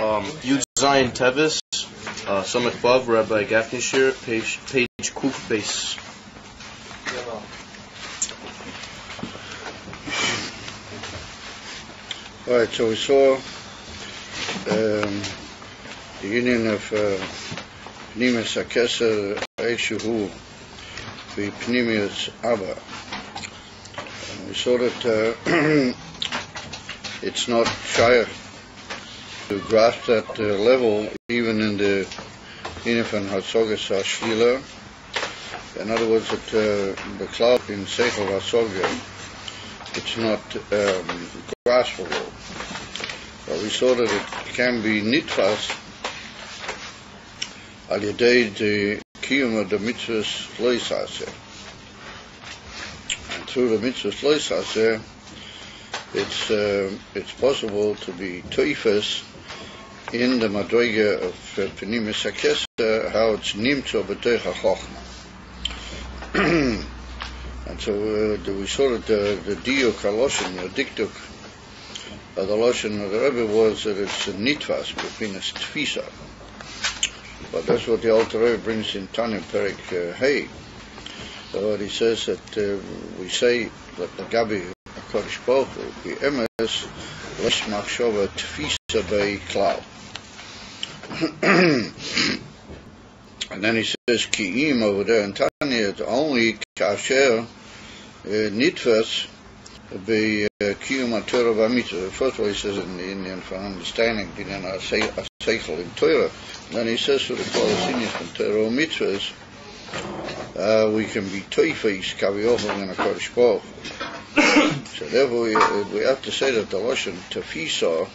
Yud Zion Teves, Samech Vav, Rabbi Gaffney Shir, page Kuf base. Alright, so we saw the union of Pnimis HaKeser Eishuhu with Pnimis Abba. And we saw that it's not shy to grasp that level even in the Inif and Hatzogas HaShlila. In other words, that the cloud in Seichel HaSoga, it's not graspable. But we saw that it can be nitfas al yedei the kiyum of the mitzvahs lo yisaseh. And through the mitzvahs lo yisaseh, it's possible to be Teves in the madrega of Pnimis HaKeser, how it's nimtzo b'toich HaChochma. And so we saw that the diuk haloshen, the diktuk of the loshen of the Rebbe was that it's a nitvas, b'pinas tfisa. But that's what the Alter Rebbe brings in Tanya Perek Hey. So he says that we say that the Gabi HaKadosh Baruch Hu emes lesh machshava tfisa bei klal. And then he says ki'im over there in Tanya, it's only kasher nitvas be kiyum Torah v'mitzvah. First of all, he says in the Indian for understanding the seichel in Torah. Then he says for the Palestinians from Torah mitzvahs, we can be Teves kaviochel in a Kodesh Baruch. So therefore, we have to say that the lashon tefisa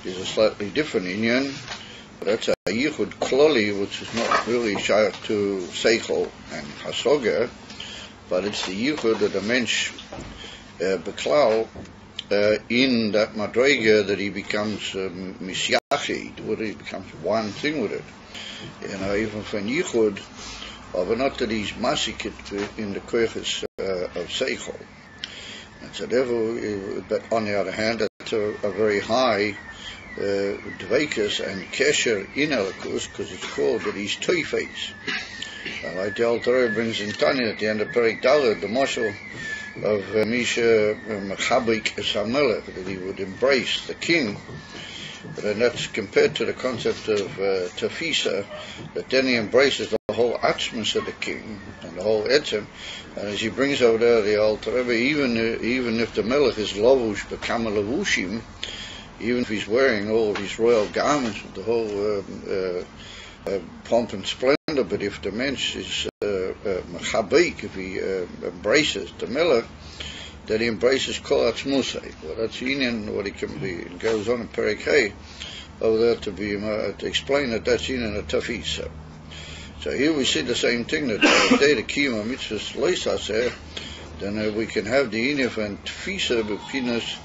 is a slightly different Indian. That's a yichud kloli, which is not really shaykh to seichel and hasoga, but it's the yichud of the mensch beklal in that madrega that he becomes misyachid, where he becomes one thing with it. You know, even for yichud, but not that he's masikit in the koiches of seichel. And so therefore, but on the other hand, that's a very high dveikus and kesher in Elikus, because it's called that he's Teves. Like the Alter Rebbe brings in Tanya at the end of Perek Daled, the mashal of Misha Mechabik Esamelech, that he would embrace the king. But then that's compared to the concept of Tefisa, that then he embraces the whole atzmus of the king and the whole etzem. And as he brings over there the Alter Rebbe, even if the melech is lavush bekam lavushim, even if he's wearing all of his royal garments with the whole pomp and splendor, but if the mensch is mechabik, if he embraces the melech, that he embraces kol atzmusay. Well, that's union what he can be. It goes on in Perek Hey over there to explain that that's union of tafisa. So here we see the same thing, that the day the kiyum mitzvahs lo yisaseh, then we can have the union and tfisa b'pinas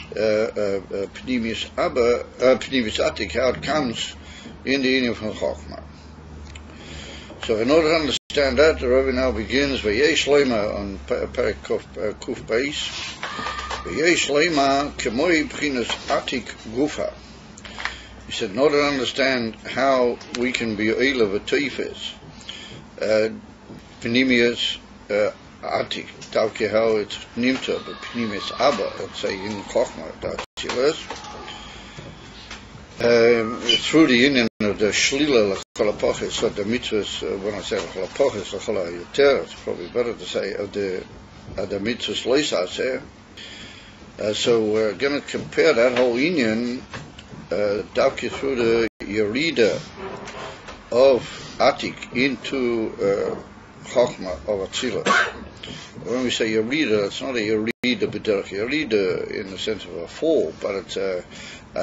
Pnimis Abba, Pnimis Atik, how it comes in the union from Chochmah. So in order to understand that, the Rebbe now begins V'yesh Lema on Perek Kuf Beis. V'yesh Lema kemoi Pnimis Atik Gufa. He said, in order to understand how we can be Eilav Teves, Pnimis Atik, Tavke, how it's Nimta, but Pnimis Abba, let's say in Chochmah, that's Yilas. Through the union of the Shlila, L'cholapoches, so the mitzvahs, when I say L'cholapoches, L'cholayoter, it's probably better to say, of the mitzvahs lo yisaseh. So we're going to compare that whole union, Tavke, through the Yerida of Atik into Chochmah of Atzilus. When we say Yerida, it's not a Yerida b'derech Yerida in the sense of a fall, but it's a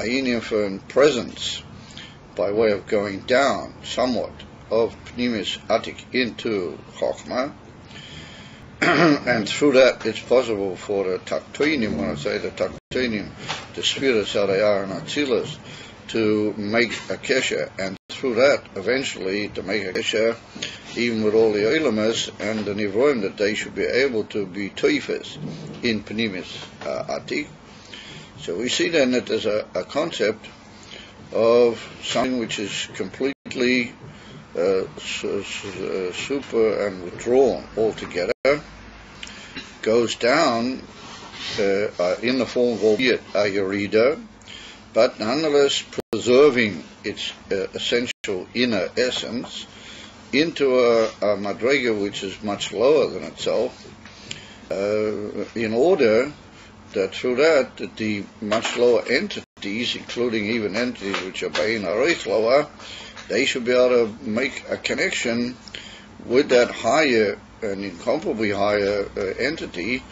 union for presence by way of going down somewhat of Pnimis Atik into Chochmah. And through that it's possible for the Taktoinim, when I say the Taktoinim, the spheres how they are in Atzilus, to make a kesher, and through that eventually to make a kesher even with all the Eilamas and the Nivroim, that they should be able to be Teves in Pnimis Atik. So we see then that there's a concept of something which is completely super and withdrawn altogether, goes down in the form of albeit a yerida, but nonetheless preserving its essential inner essence into a madrega which is much lower than itself, in order that through that the much lower entities, including even entities which are bein arich lower, they should be able to make a connection with that higher and incomparably higher entity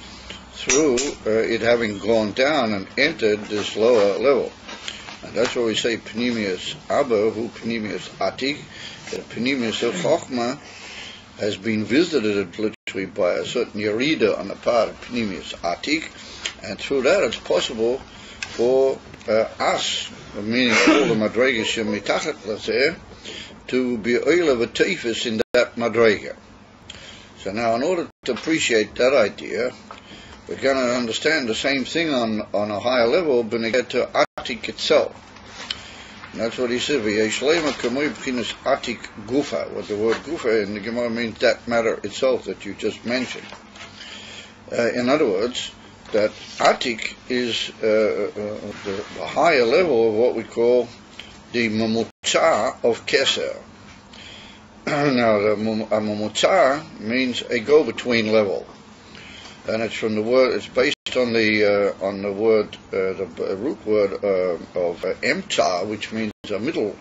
through it having gone down and entered this lower level. And that's why we say Pnimius Abba, who Pnimius Atik, Pnimius of Chochmah has been visited literally by a certain Yerida on the part of Pnimius Atik, and through that it's possible for us, meaning all the Madregas Shemitachat Laseh, to be oil of a Teves in that Madrega. So now, in order to appreciate that idea, we're going to understand the same thing on a higher level, but we get to Atik itself. And that's what he said, V'yeshlema kamoi b'chinas Atik Gufa. What the word Gufa in the Gemara means that matter itself that you just mentioned. In other words, that Atik is the higher level of what we call the Mamutza of Keser. Now, a Mamutza means a go-between level. And it's from the word. It's based on the word, the root word of emta, which means a middle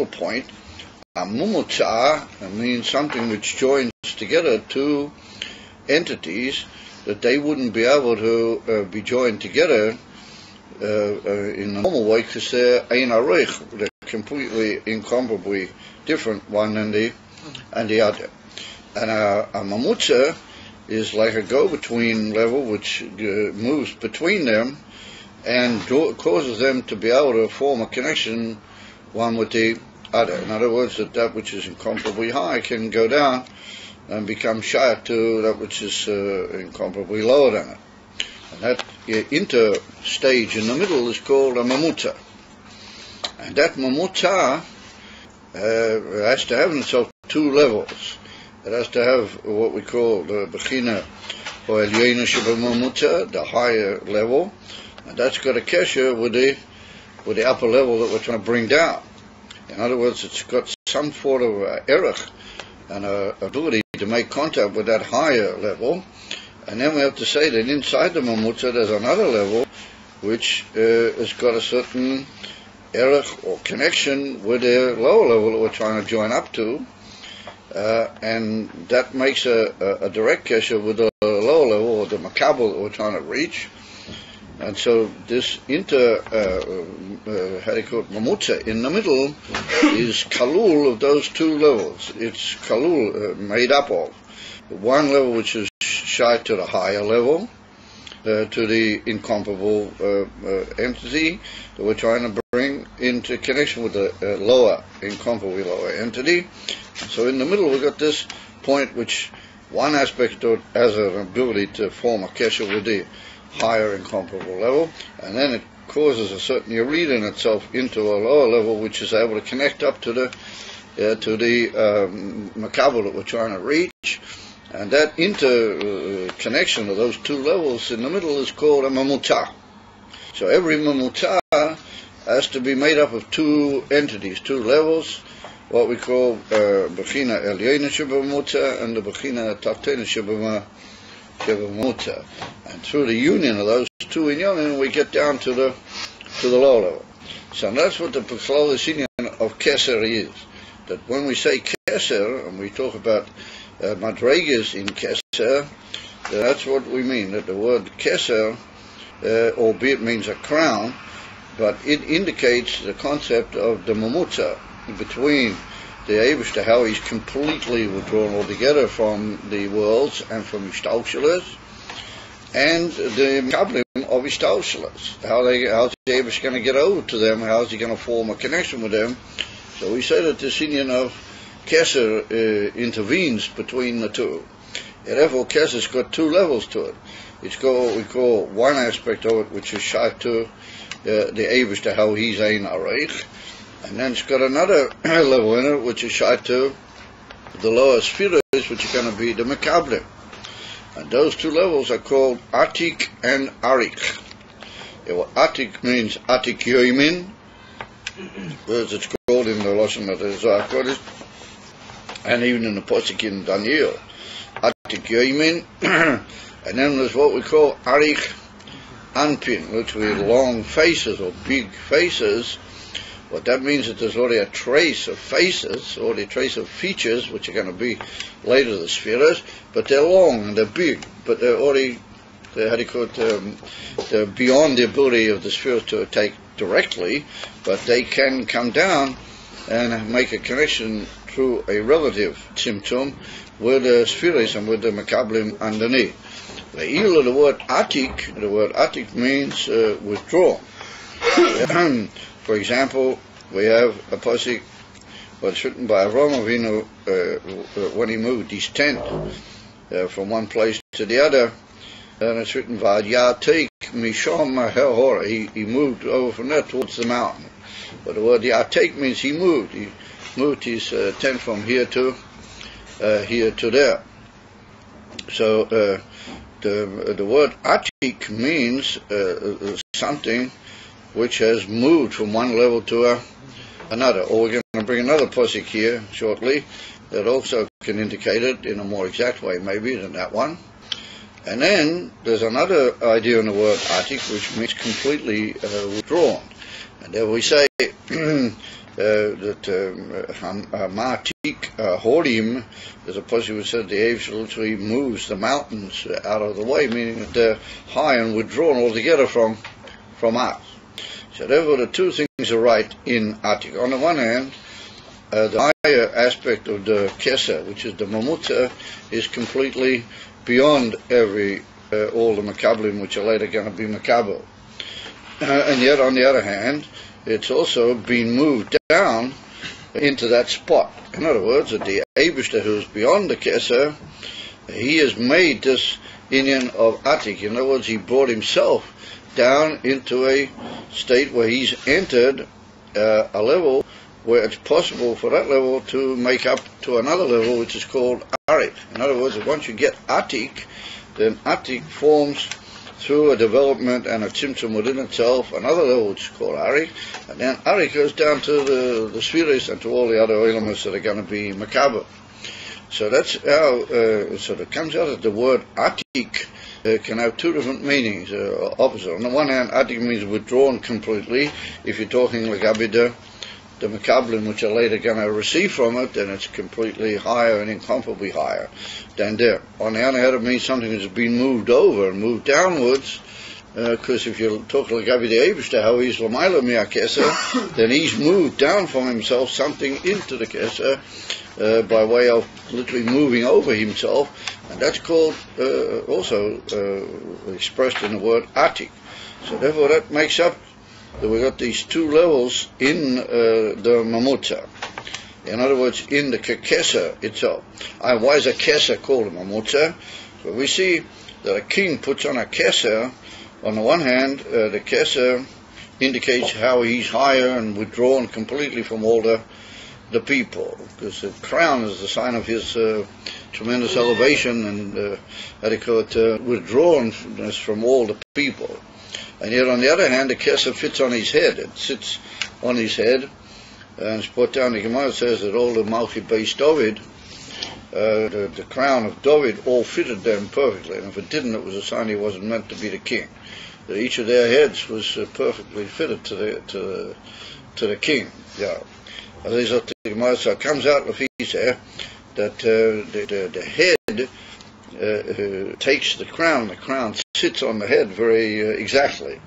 point. A mumutza means something which joins together two entities that they wouldn't be able to be joined together in the normal way, because they're ein arich. They're completely incomparably different one and the other. And a mamutza is like a go-between level which moves between them and causes them to be able to form a connection one with the other. In other words, that which is incomparably high can go down and become shy to that which is incomparably lower than it. And that inter-stage in the middle is called a mamutza. And that mamutza has to have in itself two levels. It has to have what we call the Bechina or Elyena Shebamamutza, the higher level, and that's got a kesher with the upper level that we're trying to bring down. In other words, it's got some sort of erech and ability to make contact with that higher level, and then we have to say that inside the Mamutza there's another level which has got a certain erech or connection with the lower level that we're trying to join up to. And that makes a direct kesher with the lower level, or the makabel that we're trying to reach. And so this mamutza in the middle is kalul of those two levels. It's kalul, made up of one level which is shy to the higher level, to the incomparable entity that we're trying to bring into connection with the lower, incomparably lower entity. So in the middle we've got this point which one aspect of it has an ability to form a kesher with the higher incomparable level, and then it causes a certain yerida in itself into a lower level which is able to connect up to the makabel that we're trying to reach. And that interconnection of those two levels in the middle is called a mamutza. So every mamutza has to be made up of two entities, two levels, what we call Bechina Elyena Shebamamutza and the Bechina Tachtena Shebamamutza. And through the union of those two inyanim, we get down to the lower level. So that's what the Pechlolis inyan of Keser is. That when we say Keser, and we talk about Madregas in Keser, that's what we mean. That the word Keser, albeit means a crown, but it indicates the concept of the Mamutza between the Eibishter, how he's completely withdrawn altogether from the worlds and from Ishtaushelas, and the Kabbalim of Ishtaushelas. How's the Eibishter going to get over to them? How's he going to form a connection with them? So we say that this inyan of Keser intervenes between the two. And therefore, Keser's got two levels to it. It's got what we call one aspect of it, which is shy to the Eivishter, how he's ein Areich. And then it's got another level in it, which is shot to the lower spheres, which are going to be the Mekablim. And those two levels are called Atik and Arik. Atik means Atik Yoimin, as it's called in the Lashon of the Zohar Kodesh, and even in the Posuk in Daniel. Atik Yoimin, and then there's what we call Arik Anpin, which are long faces or big faces. What that means is there's already a trace of faces, or a trace of features, which are going to be later the spheres, but they're long and they're big, but they're already, they're beyond the ability of the spheres to attack directly, but they can come down and make a connection through a relative symptom with the spheres and with the Mekablim underneath. The word Atik means withdrawn. For example, we have a posik was written by Avraham Avinu when he moved his tent from one place to the other, and it's written by Yatik Mishom Hor. He moved over from there towards the mountain. But the word Yatik means he moved. He moved his tent from here to there. So the word Atik means something which has moved from one level to another. Or we're going to bring another posik here shortly that also can indicate it in a more exact way maybe than that one. And then there's another idea in the word Atik which means completely withdrawn. And there we say that Matik Horim, there's a posik which said the Eivsh literally moves the mountains out of the way, meaning that they're high and withdrawn altogether from us. So therefore the two things are right in Atik. On the one hand, the higher aspect of the Keser, which is the Mamutza, is completely beyond all the Mekablim, which are later going to be Mekabel. And yet on the other hand, it's also been moved down into that spot. In other words, that the Eibishter who is beyond the Keser, he has made this Inyan of Atik. In other words, he brought himself down into a state where he's entered a level where it's possible for that level to make up to another level which is called Arik. In other words, once you get Atik, then Atik forms through a development and a tzimtzum within itself another level which is called Arik, and then Arik goes down to the spheres and to all the other elements that are going to be Mekabel. So that's how, so it comes out that the word Atik can have two different meanings, opposite. On the one hand, Atik means withdrawn completely. If you're talking like Abida, the Mekablim, which are later going to receive from it, then it's completely higher and incomparably higher than there. On the other hand, it means something that's been moved over and moved downwards, because if you talk like Abida Eibishter, how he's Lamaila Mia Keser, then he's moved down from himself something into the Keser, by way of literally moving over himself, and that's called also expressed in the word Atik. So therefore that makes up that we got these two levels in the Mamutza. In other words, in the Keser itself. And why is a Keser called a Mamutza? So we see that a king puts on a Keser. On the one hand, the Keser indicates how he's higher and withdrawn completely from all the people, because the crown is the sign of his tremendous elevation and adequate withdrawnness from all the people. And yet on the other hand, the Keser fits on his head. It sits on his head, and it's brought down. The Gemara says that all the Malchi based David, the crown of David, all fitted them perfectly, and if it didn't, it was a sign he wasn't meant to be the king. That each of their heads was perfectly fitted to the king. Yeah. So it comes out of here that the head takes the crown sits on the head very exactly.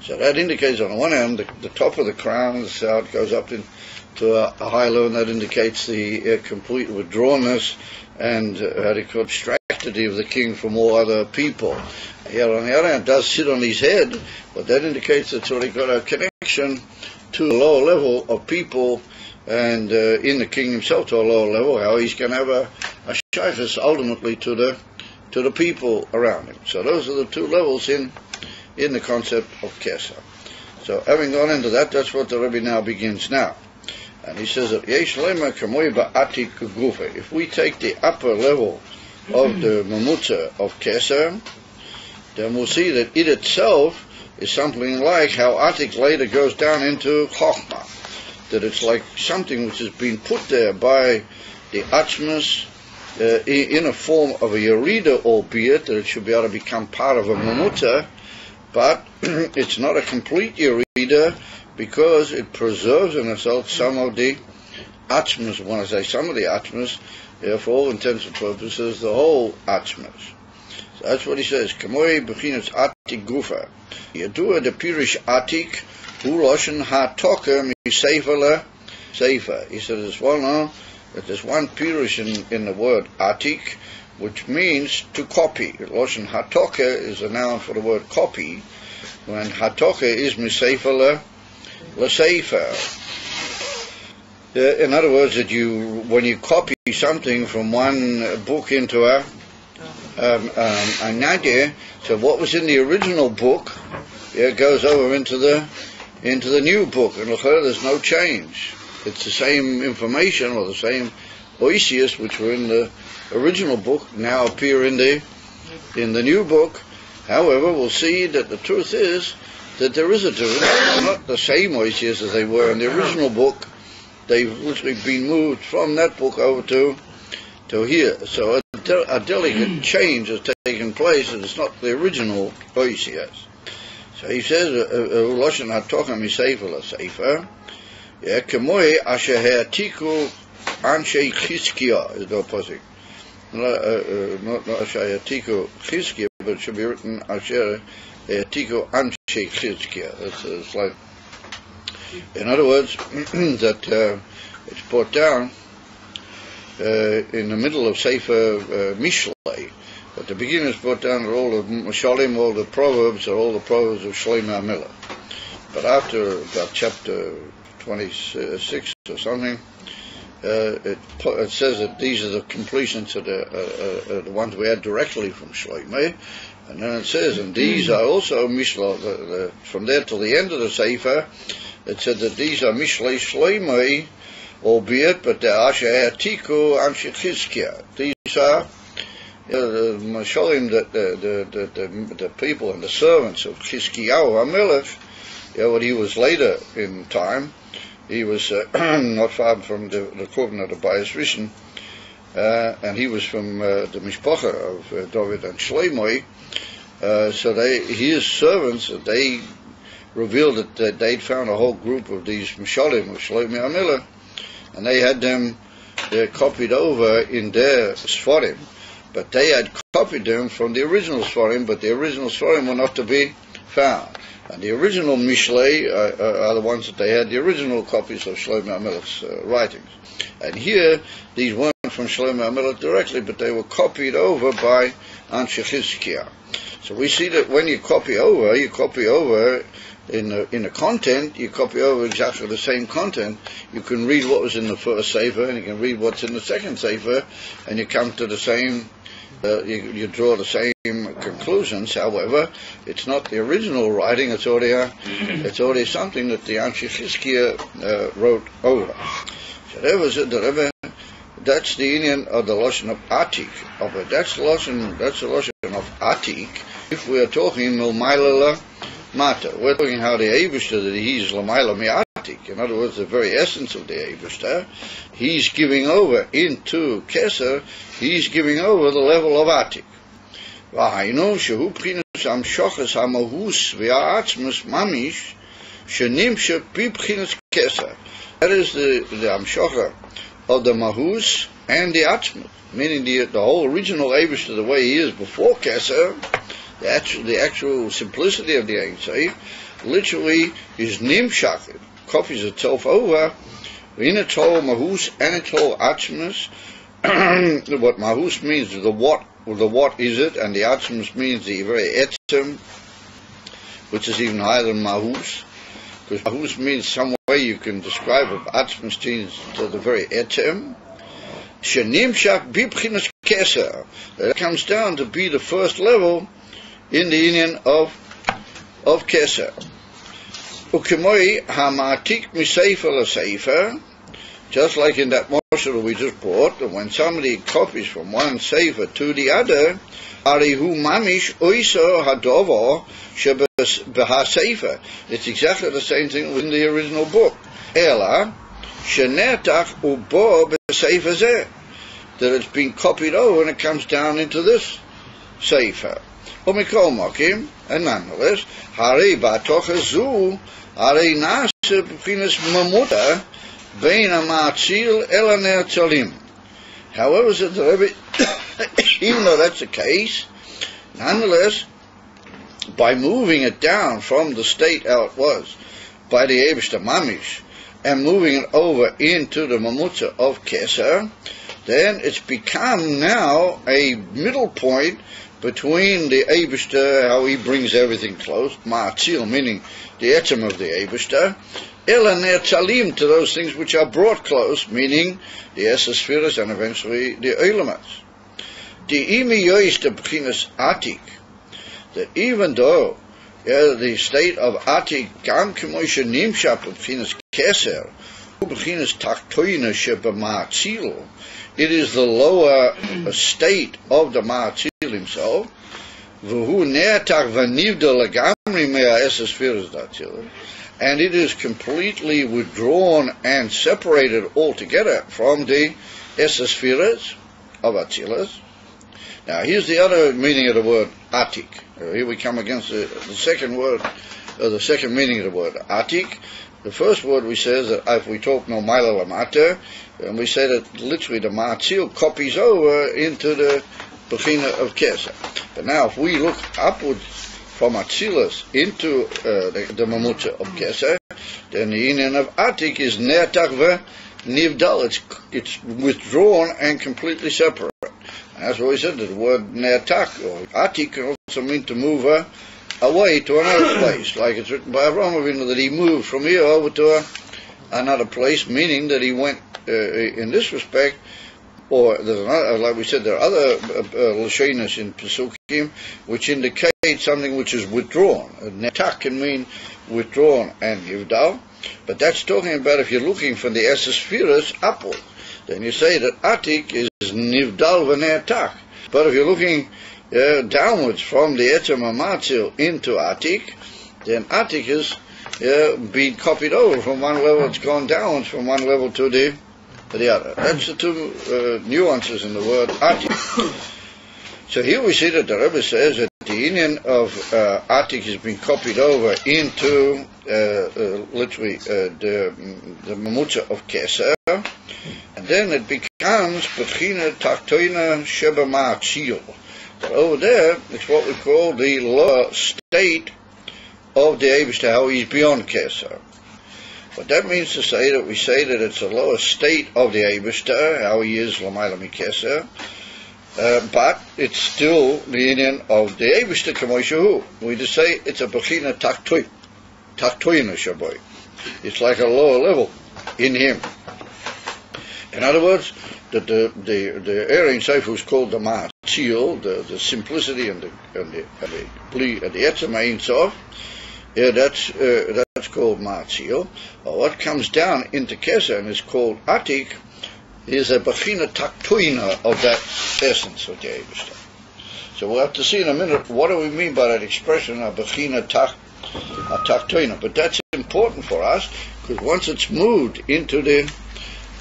So that indicates, on the one hand, the top of the crown is how it goes up into a high level, and that indicates the complete withdrawnness and abstractity of the king from all other people. Yet on the other hand, it does sit on his head, but that indicates it's already got a connection to a lower level of people, and in the king himself to a lower level, how he's going to have a shaykhus ultimately to the people around him. So those are the two levels in the concept of Keser. So having gone into that, that's what the Rebbe now begins now. And he says that if we take the upper level of the Mamutza of Keser, then we'll see that it itself is something like how Atik later goes down into Chochmah. That it's like something which has been put there by the Atzmus in a form of a Yerida, albeit that it should be able to become part of a Mamutza, but it's not a complete Yerida because it preserves in itself some of the Atzmus. When I say some of the Atzmus, for all intents and purposes, the whole Atzmus. So that's what he says. Kamoi b'chinas Atik Gufa. Yadua de Pirish Atik hu loshen ha-toker mi-sefer le-sefer. He says it's well known that there's one Pirish in the word Atik, which means to copy. Loshen ha-toker is a noun for the word copy, when ha-toker is mi-sefer le-sefer. In other words, that when you copy something from one book into a nadia, so what was in the original book, it goes over into the new book, and there's no change. It's the same information or the same oisius which were in the original book now appear in the new book. However, we'll see that the truth is that there is a difference. They're not the same oisius as they were in the original book. They've literally been moved from that book over to here. So a delicate change has taken place, and it's not the original oisius. So he says, "Loshen hatocha mi-sefer le-sefer, kemoi asher ha'atiku anshei Chizkiah." Is the pasuk? Not asher ha'atiku Chizkiah, but it should be written asher ha'atiku anshei Chizkiah. It's like, in other words, that it's brought down in the middle of Sefer Mishlei. At the beginning it's brought down all the Mashalim, all the Proverbs, or all the Proverbs of Shlomo HaMelech. But after about chapter 26 or something, it says that these are the completions of the ones we had directly from Shlomo. And then it says, and these are also Mishlei, from there till the end of the Sefer, it said that these are Mishlei Shlomo, albeit, but the Asher Ha'atiku Anshe Chizkiah. These are the Mashalim, the people and the servants of Chizkiyahu HaMelech, what he was later in time. He was not far from the Korban of the Bayis Rishon, and he was from the Mishpacha of David and Shlomo. So his servants, they revealed that they'd found a whole group of these Mashalim of Shlomo HaMelech, and they had them copied over in their Sfarim. But they had copied them from the original Sfarim, but the original Sfarim were not to be found. And the original Mishlei are the ones that they had, the original copies of Shlomo HaMelech's writings. And here, these weren't from Shlomo HaMelech directly, but they were copied over by Anshe Chizkiah. So we see that when you copy over in the content, you copy over exactly the same content. You can read what was in the first Sefer, and you can read what's in the second Sefer, and you come to the same, you draw the same conclusions. However, it's not the original writing, it's already something that the Anshe Chizkiah wrote over. So that's the Indian of the Lashon of Atik. That's the Lashon of Atik. If we are talking Milmaila Mata, we're talking how the Eibishter, that he's Lamaila Mi'atik. In other words, the very essence of the Eibishter, he's giving over into Keser, he's giving over the level of Atik. V'hainu shehu p'chinas hamshochas hamahus v'ha'atzmus mamish shenimshe b'pchinas Keser. That is the hamshocha of the mahus and the atzmus, meaning the whole original Eibishter, the way he is before Keser. The actual simplicity of the Ein Sof literally is nimshach. It copies itself over in its whole mahus and its whole atzmus. What mahus means, the what is it, and the atzmus means the very etzem, which is even higher than mahus, because mahus means some way you can describe it. Atzmus means to the very etzem. Shenimshach b'pchinas keser. That comes down to be the first level in the union of Keser. Ukemoi hamatik miseifer l'seifer, just like in that morsel we just brought, that when somebody copies from one sefer to the other, arihu mamish oiso hadovo shebeha sefer. It's exactly the same thing in the original book. Ela shenetach ubo b'sefer zeh, that it's been copied over and it comes down into this sefer. Umikol mokim, and nonetheless, hari batoch hazu, hari nase b'finas mamuta, bein ha'matzil el ha'ne'atzalim. However, said the Rebbe, even though that's the case, nonetheless, by moving it down from the state how it was, by the Eibishter Mamish, and moving it over into the Mamutza of Keser, then it's become now a middle point between the Eibishter, how he brings everything close, Ma'atzil, meaning the etzem of the Eibishter, El HaNe'atzalim, to those things which are brought close, meaning the Esespheres and eventually the Eilamats. The Imi Yoish de B'chinas Atik, that even though the state of Atik, Gam K'moisha Nimshap B'chinas Keser, B'chinas Taktoina Sheba Ma'atzil, it is the lower state of the Ma'atzil himself, V'hu Ne'atak V'nivda L'gamri Mea Esespheres D'Atzil, and it is completely withdrawn and separated altogether from the Esespheres of Atzilas. Now, here's the other meaning of the word Atik. Here we come against the second word, the second meaning of the word Atik. The first word we say is that if we talk no Maila Lamata, and we say that literally the Ma'atzil copies over into the Bechina of Keser. But now, if we look upwards from Atzilas into the Mamutza of Keser, then the union of Atik is Ne'atak Nivdal. It's withdrawn and completely separate. And that's what we said, that the word Ne'atak, or Atik, can also mean to move away to another place. Like it's written by Avraham Avinu that he moved from here over to another place, meaning that he went, in this respect, or there's another, like we said, there are other lashonos in Pesukim which indicate something which is withdrawn. Netak can mean withdrawn and Yivdal, but that's talking about if you're looking from the Esespheres upward, then you say that Atik is Nivdal v'Ne'atak. But if you're looking downwards from the Etzem HaMatzil into Atik, then Atik is being copied over from one level, it's gone downwards from one level to the other. That's the two nuances in the word Atik. So here we see that the Rebbe says that the union of Atik has been copied over into literally the Mamutza of Keser, and then it becomes Bechina Taktoina Sheba Ma'atzil. Over there, it's what we call the lower state of the Eibishter, how he's beyond Keser. What that means to say that we say that it's a lower state of the Eibishter, how he is L'mayla Mikeser, but it's still the union of the Eibishter K'moishahu. We just say it's a Bechina Taktoina Shaboy. It's like a lower level in him. In other words, that the area in Sefer is called the Ma'atzil, the simplicity and the Etzem Ein Sof. Yeah, that's called Ma'atzil. What comes down into Keser and is called Atik is a Bechina Taktoina of that essence of the Eibishter. So we'll have to see in a minute what do we mean by that expression, a Bechina Taktoina. But that's important for us because once it's moved into the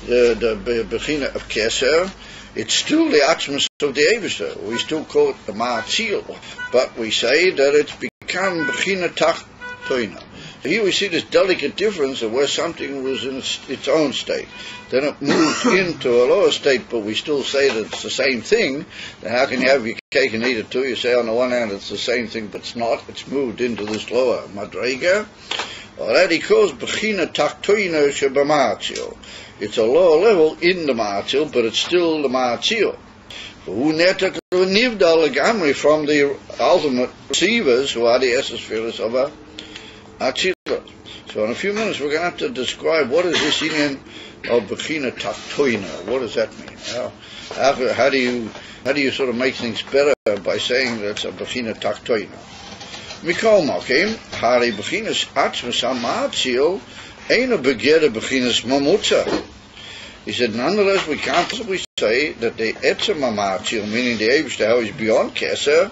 Bechina of Keser, it's still the Atzmus of the Eibishter. We still call it the Ma'atzil, but we say that it's become Bechina Taktoina. So here we see this delicate difference of where something was in its own state. Then it moved into a lower state, but we still say that it's the same thing. Then how can you have your cake and eat it too? You say on the one hand it's the same thing, but it's not. It's moved into this lower Madrega. Well, that he calls Bechina Taktoina Sheba Ma'atzil. It's a lower level in the Ma'atzil, but it's still the Ma'atzil. Who netak nivdal legamri from the ultimate receivers, who are the Esespheres of Atzilas. So in a few minutes we're going to have to describe what is this union of Bechina Taktoina. What does that mean? How do you sort of make things better by saying that it's a Bechina Taktoina? Mikol Mokim, Hari Beginners Atzmus Amatzil, Eino Begede Beginners Mamutza. He said, nonetheless, we can't possibly say that the Etzem Amatzil, meaning the Eibishter, is beyond Keser.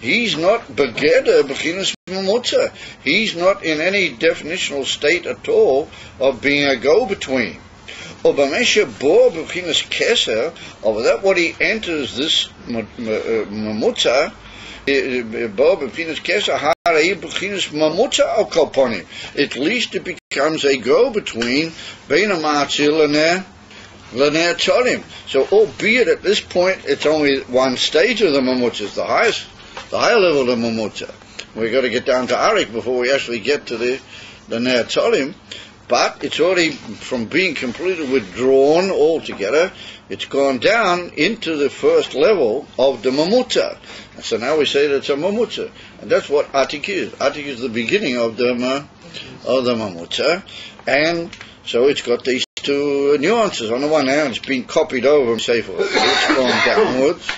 He's not Begede Beginners Mamutza. He's not in any definitional state at all of being a go-between. Obamesha Bo Beginners Keser, over that what he enters this Mamutza, Bo Beginners Keser, at least it becomes a go-between Bein Amatzil L'ner Tzolim. So, albeit at this point it's only one stage of the Mamutza, the higher level of the Mamutza. We've got to get down to Arik before we actually get to the Ner Tzolim, but it's already, from being completely withdrawn altogether, it's gone down into the first level of the Mamutza. And so now we say that it's a Mamutza. And that's what Atik is. Atik is the beginning of the Mamutza. And so it's got these two nuances. On the one hand, it's been copied over and so forth. It's gone downwards.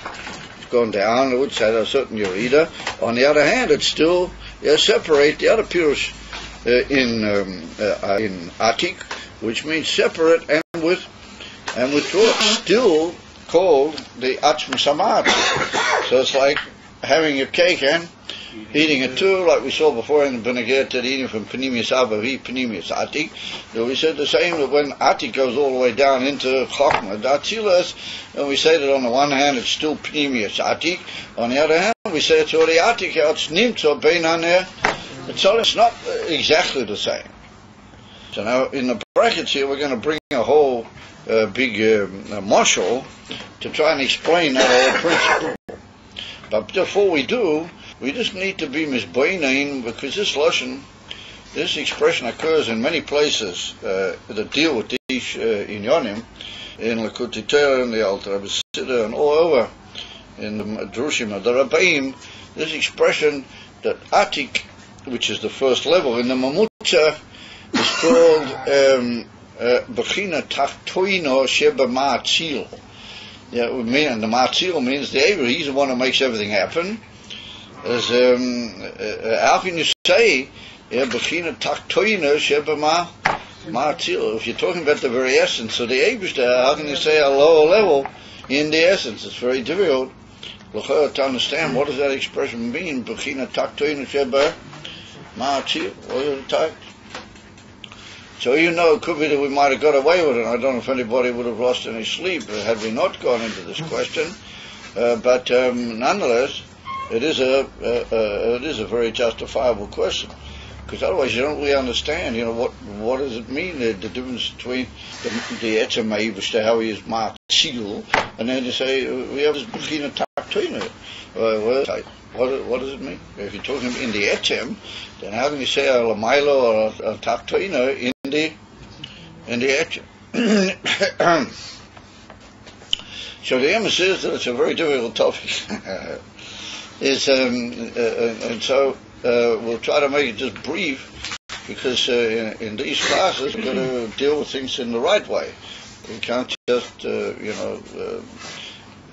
It's gone downwards at a certain Yerida. On the other hand, it's still separate. The other Pirush in Atik, which means separate and withdraw. Still called the Atzmus Amatzil. So it's like having your cake and eating it too, like we saw before in the Beneget, eating from Panemius Abavi, Panemius Atik. So we said the same, that when Atik goes all the way down into Chochmah, Datzilas, and we say that on the one hand it's still Panemius Atik, on the other hand we say it's already Atik, it's Nimtzo Beinaner. It's not exactly the same. So now in the brackets here we're going to bring a whole big marshal to try and explain that whole principle. But before we do, we just need to be misbeinain, because this expression occurs in many places that deal with these inyonim, in Likutei Torah, in the Alter Rebbe Siddur, and all over in the Drushim of the Rabbeim. This expression that Atik, which is the first level in the Mamutza, is called Bechina Tachtoino Sheba Ma'atzil. Yeah, and the Ma'atzil means the Eber. He's the one who makes everything happen. As how can you say Bechina Tachtoino Sheba Ma'atzil? If you're talking about the very essence of the Eber, how can you say a lower level in the essence? It's very difficult to understand what does that expression mean. Bechina Tachtoino Sheba Ma'atzil. What is it typed? So it could be that we might have got away with it. I don't know if anybody would have lost any sleep had we not gone into this question. But nonetheless, it is a very justifiable question, because otherwise you don't really understand. What does it mean? The difference between the Etzem Ma'ivishta, how he is Ma'atzil, and then you say we have this Bechina Tachtoino. What does it mean? If you're talking in the Etzem, then how can you say a Lamailo or a Tachtoino in the Etzem? So the Emes is that it's a very difficult topic. And so we'll try to make it just brief, because in these classes we're going to deal with things in the right way. We can't just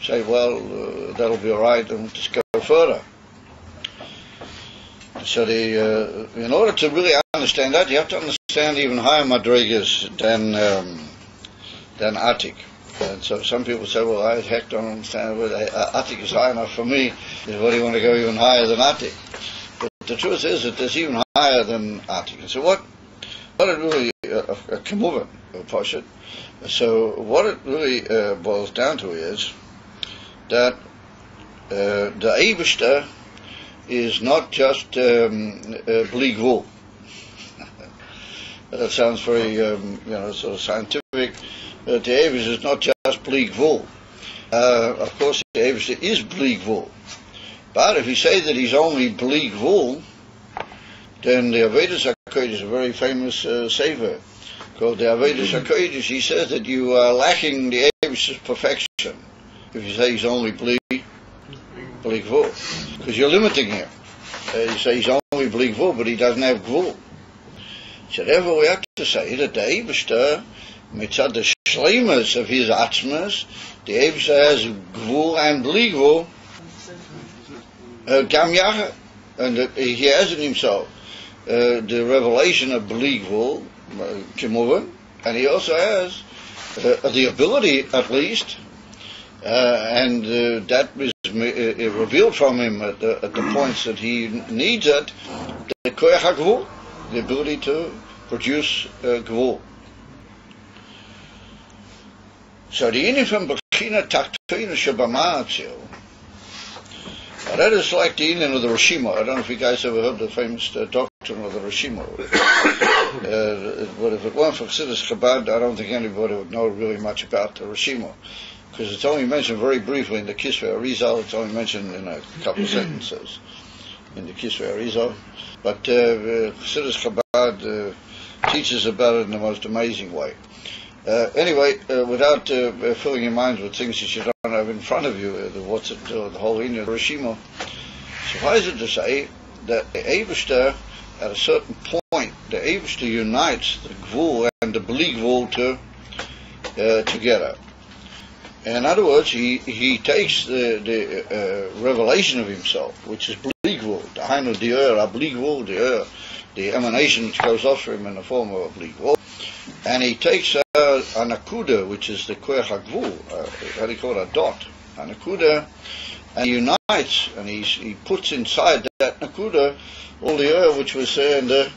say, well, that'll be all right, and just go further. So in order to really understand that, you have to understand even higher madrigas than Atik. And so some people say, well, I heck don't understand whether Atik is high enough for me. What do you want to go even higher than Atik? But the truth is that there's even higher than Atik. And so what it really Kemuvan Poshet. So what it really boils down to is that the Eibishter is not just Bli Gvul. That sounds very sort of scientific. The Eibishter is not just Bli Gvul. Of course, the Eibishter is Bli Gvul. But if you say that he's only Bli Gvul, then the Avedas HaKodesh is a very famous sefer called the Avedas HaKodesh. He says that you are lacking the Eibishter's perfection if you say he's only Bli Gvul, because you're limiting him. You say he's only Bli Gvul, but he doesn't have Gvul. So therefore we have to say that the Eibishter, mitzad the shleimus of his atzmas, the Eibishter has Gvul and Bli Gvul, Gam Yachad. and that he has in himself the revelation of Bli Gvul, Kimuvan, and he also has the ability, at least, and that is revealed from him at the points that he needs it, the Koyach HaGvul, the ability to produce Gvul. So the inyan from Bechina Tachtoina Shebama'atzil, that is like the inyan of the Rishima. I don't know if you guys ever heard the famous doctrine of the Rishima. But if it weren't for Chassidus Chabad, I don't think anybody would know really much about the Rishima, because it's only mentioned very briefly in the Kisvei Arizal. It's only mentioned in a couple of sentences in the Kisvei Arizal. But Chassidus Chabad teaches about it in the most amazing way. Anyway, without filling your minds with things that you don't have in front of you, the whole inyan of Rishima, suffice it to say that the Eibishter, at a certain point, the Eibishter unites the Gvul and the Bli Gvul together. In other words, he takes the revelation of himself, which is Bli Gvul, the Hainu Di'er, Bli Gvul, the emanation which goes off from him in the form of a Bli Gvul, and he takes a nakuda, which is the koyach hagvul, how do you call it, a dot, a nakuda, and he unites, and he puts inside that nakuda all the which was there in the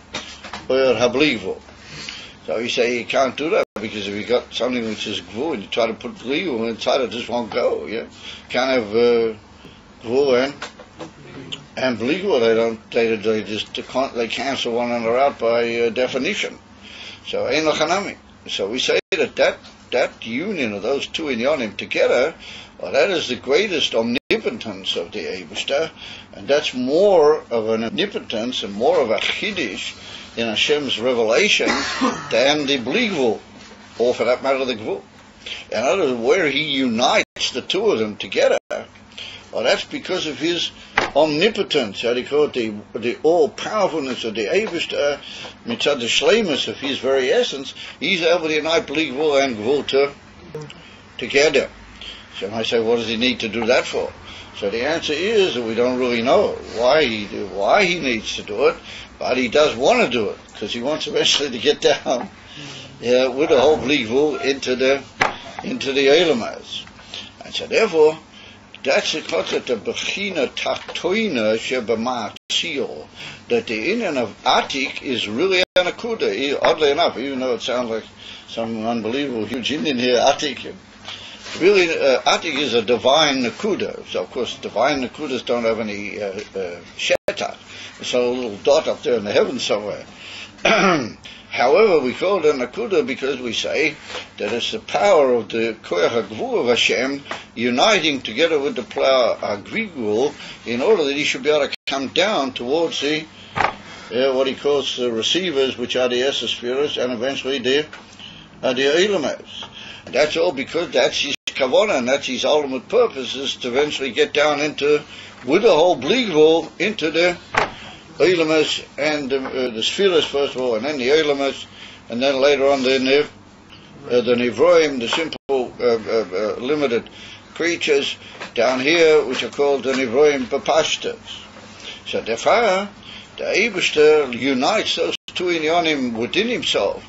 habli gvul. So you say you can't do that, because if you got something which is gvul and you try to put bli gvul inside, it just won't go. Yeah, can't have gvul and bli gvul. They cancel one another out by definition. So ein lachanami. So we say that union of those two inyanim together, well, that is the greatest omnipotence of the Eibishter, and that's more of an omnipotence and more of a chiddush in Hashem's revelation than the Bli Gvul, or for that matter the Gvul. In other words, where he unites the two of them together, well, that's because of his omnipotence, how do you call it, the all-powerfulness of the Eibishter, mitzad the shleimus of his very essence. He's able to unite Bli Gvul and Gvul together. So I say, what does he need to do that for? So the answer is that we don't really know why he needs to do it, but he does want to do it, because he wants eventually to get down with the whole Bli Gvul into the Eilamaz. And so therefore, that's the concept of Bechina Tachtoina Shebama'atzil, that the inyan of Atik is really an akuda. Oddly enough, even though it sounds like some unbelievable huge Indian here, Atik, really Atik is a divine nakuda. So of course divine nakudas don't have any shetat. It's a little dot up there in the heavens somewhere. However, we call it a nakuda because we say that it's the power of the koyach hagvul of Hashem uniting together with the power hagvul in order that he should be able to come down towards the what he calls the receivers, which are the Esser spheres, and eventually the Eilamaz. And that's all because that's his kavanah, and that's his ultimate purpose, is to eventually get down into, with the whole Bli Gvul, into the Eilamaz and the spheres first of all, and then the Eilamaz, and then later on the Nivroim, the simple limited creatures down here, which are called the Nivroim Bapashtas. So therefore, the Eibishter unites those two inyanim within himself,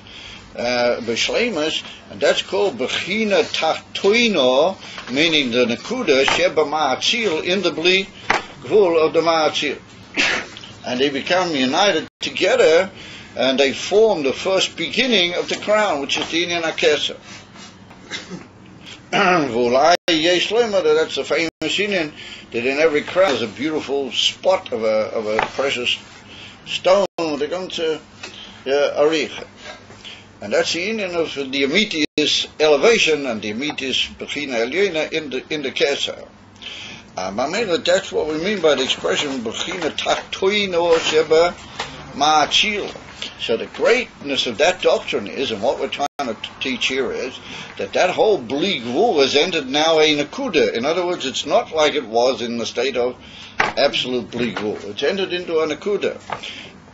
b'shleimus, and that's called Bechina Tachtoino, meaning the Nakuda Sheba Ma'atzil, in the Bli Gvul of the Ma'atzil. And they become united together, and they form the first beginning of the crown, which is the Inyan HaKeser. That's a famous Inyan, that in every crown is a beautiful spot of a precious stone. They're going to arich. And that's the Inyan of the Amiti's elevation and the Amiti's Bechina Elyena in the Keser. That's what we mean by the expression Bechina Tachtoino Sheba Ma'atzil. So the greatness of that doctrine is, and what we're trying to teach here is, that whole Bli Gvul has entered now a Nakuda. In other words, it's not like it was in the state of absolute Bli Gvul. It's entered into a Nakuda.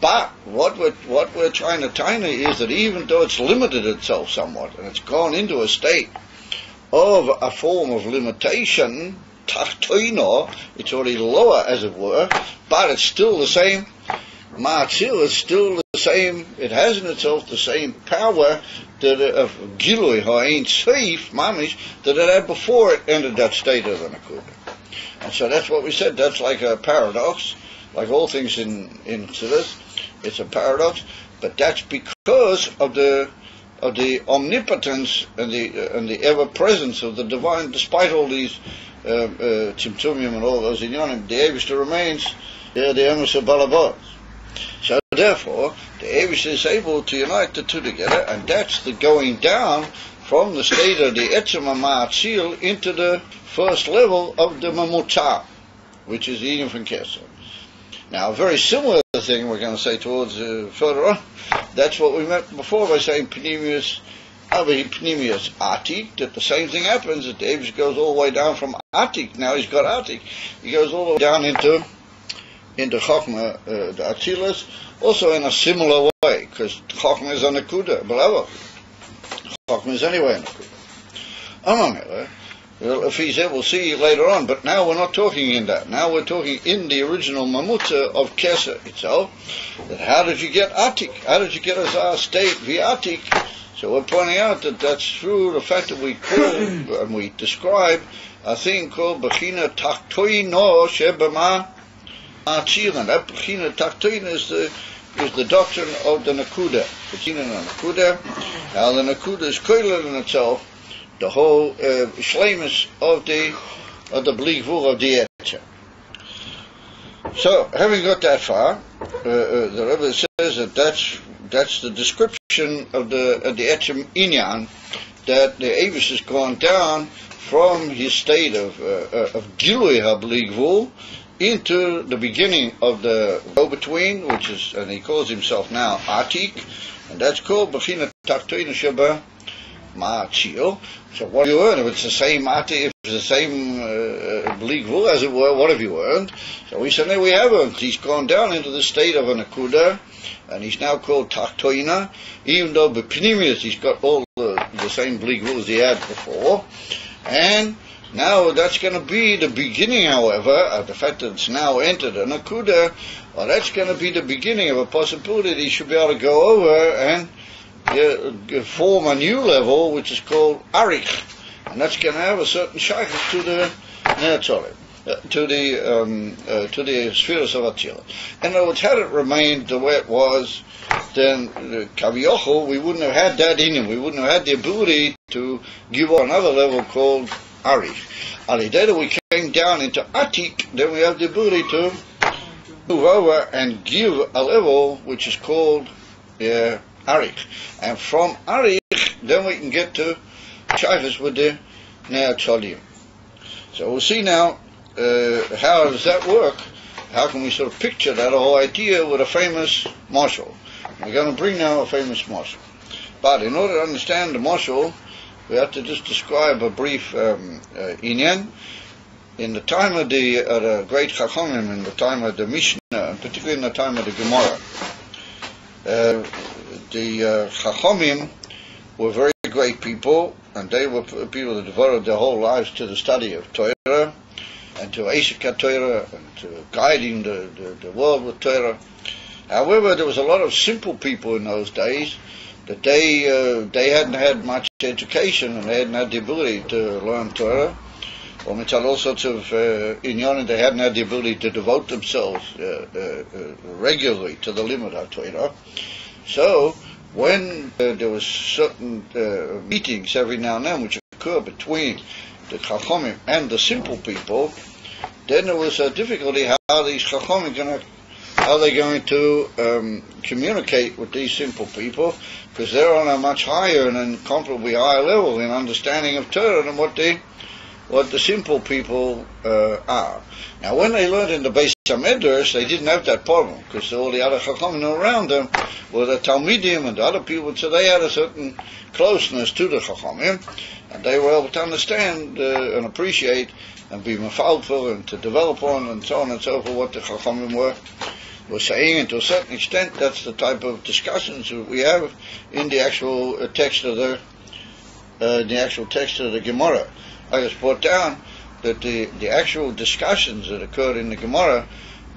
But what we're trying to taina is that even though it's limited itself somewhat, and it's gone into a state of a form of limitation, tachtoino, it's already lower, as it were, but it's still the same. Ma'atzil is still the same. It has in itself the same power that of Gilui Ha'ain Seif Mamish that it had before it entered that state of the Nakuda. And so that's what we said. That's like a paradox, like all things in Chassidus. It's a paradox, but that's because of the omnipotence and the ever presence of the divine, despite all these tzimtzumim and all those inyanim. The Eibishter remains the emes of Balabas. So therefore, the Eibishter is able to unite the two together, and that's the going down from the state of the Etzem Ma'atzil into the first level of the Mamutah, which is the Eden from Kesser. Now, a very similar thing we're going to say towards further on. That's what we meant before by saying Pneumius Atik, that the same thing happens, that the Eibishter goes all the way down from Atik. Now he's got Atik. He goes all the way down into Chochmah, the Atzilus, also in a similar way, because Chochmah is a Nakuda, below. Chochmah is anyway a Nakuda. If he's there, we'll see later on, but now we're not talking in that. Now we're talking in the original Mamutah of Kesser itself, that how did you get Atik? How did you get Azar state via Atik? So we're pointing out that that's through the fact that we call and we describe a thing called Bechina Taktoino Shebama Atzil, and that Bechina Taktoino is the doctrine of the Nakuda. Bechina Nakuda. Now the Nakuda is koilel in itself the whole shleimus of the Bli Gvul of the Etcher. So, having got that far, the Rebbe says that that's the description of the Etcher Inyan, that the Eibus has gone down from his state of Gilui HaBli Gvul into the beginning of the go-between, which is, and he calls himself now Atik, and that's called Bechina Taktoino Sheba Ma'atzil. So what have you earned? If it's the same Atik, if it's the same Bli Gvul, as it were, what have you earned? So we said, no, we have earned. He's gone down into the state of a Nakuda, and he's now called Taktoina, even though B'Pnimius he's got all the same Bli Gvul as he had before. And now that's going to be the beginning, however, of the fact that it's now entered a Nakuda, well, that's going to be the beginning of a possibility that he should be able to go over and form a new level, which is called Arich, and that's going to have a certain shaykhus to the to the spheres of Atzilus. In other words, had it remained the way it was, then Kaviyochel, we wouldn't have had that in him. We wouldn't have had the ability to give on another level called Arich. Alideda, we came down into Atik, then we have the ability to move over and give a level which is called Arich. And from Arich, then we can get to Shaykhus with the Ne'atzolim. So we'll see now how does that work. How can we sort of picture that whole idea with a famous marshal. We're going to bring now a famous marshal. But in order to understand the marshal, we have to just describe a brief inyan. In the time of the great Chachamim, in the time of the Mishnah, and particularly in the time of the Gemara, the Chachamim were very great people, and they were people that devoted their whole lives to the study of Torah, and to Eisik Torah, and to guiding the world with Torah. However, there was a lot of simple people in those days, that they hadn't had much education, and they hadn't had the ability to learn Torah, or mitzvah all sorts of inyanim, they hadn't had the ability to devote themselves regularly to the limud of Torah. So, when there was certain meetings every now and then which occur between the Chachamim and the simple people, then there was a difficulty how these Chachamim how they're going to communicate with these simple people, because they're on a much higher and incomparably higher level in understanding of Torah than what the simple people are. Now, when they learned in the Beis HaMedrash, they didn't have that problem, because all the other Chachamim around them were the Talmidim and the other people, so they had a certain closeness to the Chachamim, and they were able to understand and appreciate and be mafalful and to develop on and so on and so forth what the Chachamim were saying, and to a certain extent that's the type of discussions that we have in the actual text of the Gemara. I just brought down that the actual discussions that occurred in the Gemara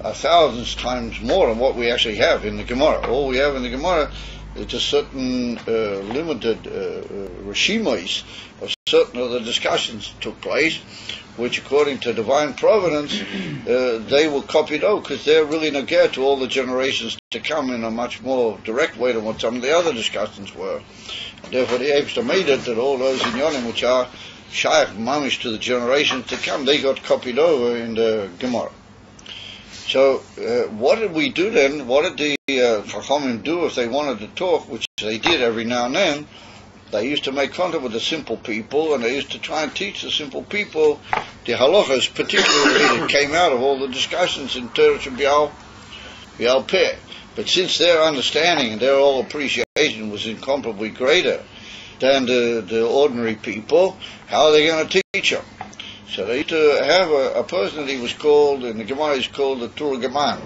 are thousands times more than what we actually have in the Gemara. All we have in the Gemara is just certain limited reshimos of certain of the discussions that took place, which according to divine providence they were copied out because they're really nageh to all the generations to come in a much more direct way than what some of the other discussions were. And therefore the Eibster made it that all those inyanim which are shaykh mamish to the generations to come, they got copied over in the Gemara. So what did we do then? What did the Chachamim do if they wanted to talk, which they did every now and then? They used to make contact with the simple people, and they used to try and teach the simple people the halachas, particularly that came out of all the discussions in Teres and Bial Peh. But since their understanding and their whole appreciation was incomparably greater than the ordinary people, how are they going to teach them? So they used to have a person that he was called, in the Gemara is called the Turgaman,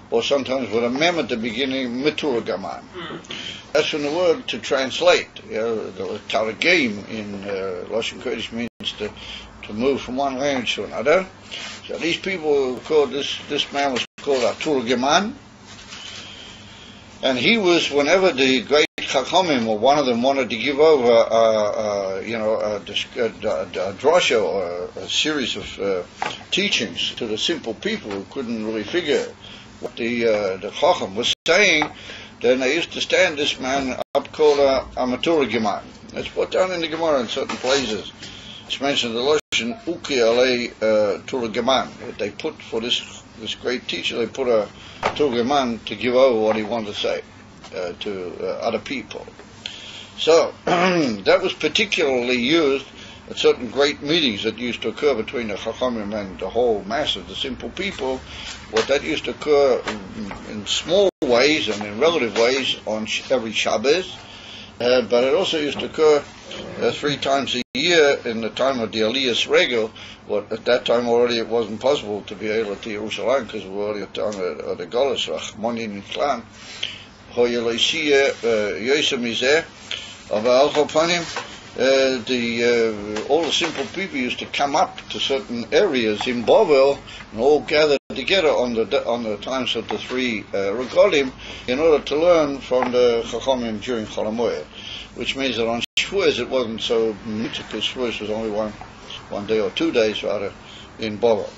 or sometimes with a mem at the beginning, Miturgaman. That's from the word to translate. The Taragim in Lashon Kodesh means to move from one language to another. So these people were called, this man was called a Turgaman, and he was, whenever the great Chachamim or one of them wanted to give over a drasha or a series of teachings to the simple people who couldn't really figure what the Chacham was saying, then they used to stand this man up called a Maturah Geman. That's put down in the Gemara in certain places. It's mentioned the Lashon Uki Alei Turah Geman. They put for this great teacher, they put a Turah Geman to give over what he wanted to say to other people. So that was particularly used at certain great meetings that used to occur between the Chachamim and the whole mass of the simple people. What that used to occur in small ways and in relative ways on every Shabbos, but it also used to occur 3 times a year in the time of the Aliyas Regel. What at that time already it wasn't possible to be able to Yerushalayim because we were already at the time of the Golos Rachmoni Nitzlan. All the simple people used to come up to certain areas in Bovel and all gathered together on the times of the 3 regalim in order to learn from the Chachamim during Chol HaMoed, which means that on Shavuos it wasn't so because Shavuos was only one day or 2 days rather in Bovel.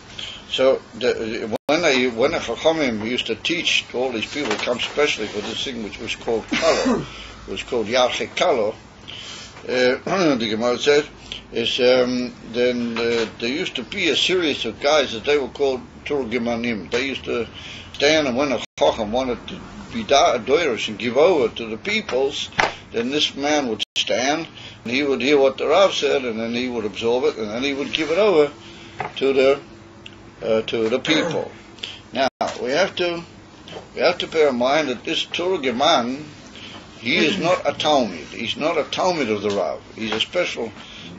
So when the Chachamim used to teach to all these people, come especially for this thing which was called Kalo, was called Yarchek Kalo, the Gemara says, is then there used to be a series of guys that they were called Turgimanim. They used to stand, and when a Chacham wanted to be doirish and give over to the peoples, then this man would stand and he would hear what the Rav said, and then he would absorb it, and then he would give it over to the people. Now we have to bear in mind that this Turgaman, he is not a Talmud. He's not a Talmud of the Rav. He's a special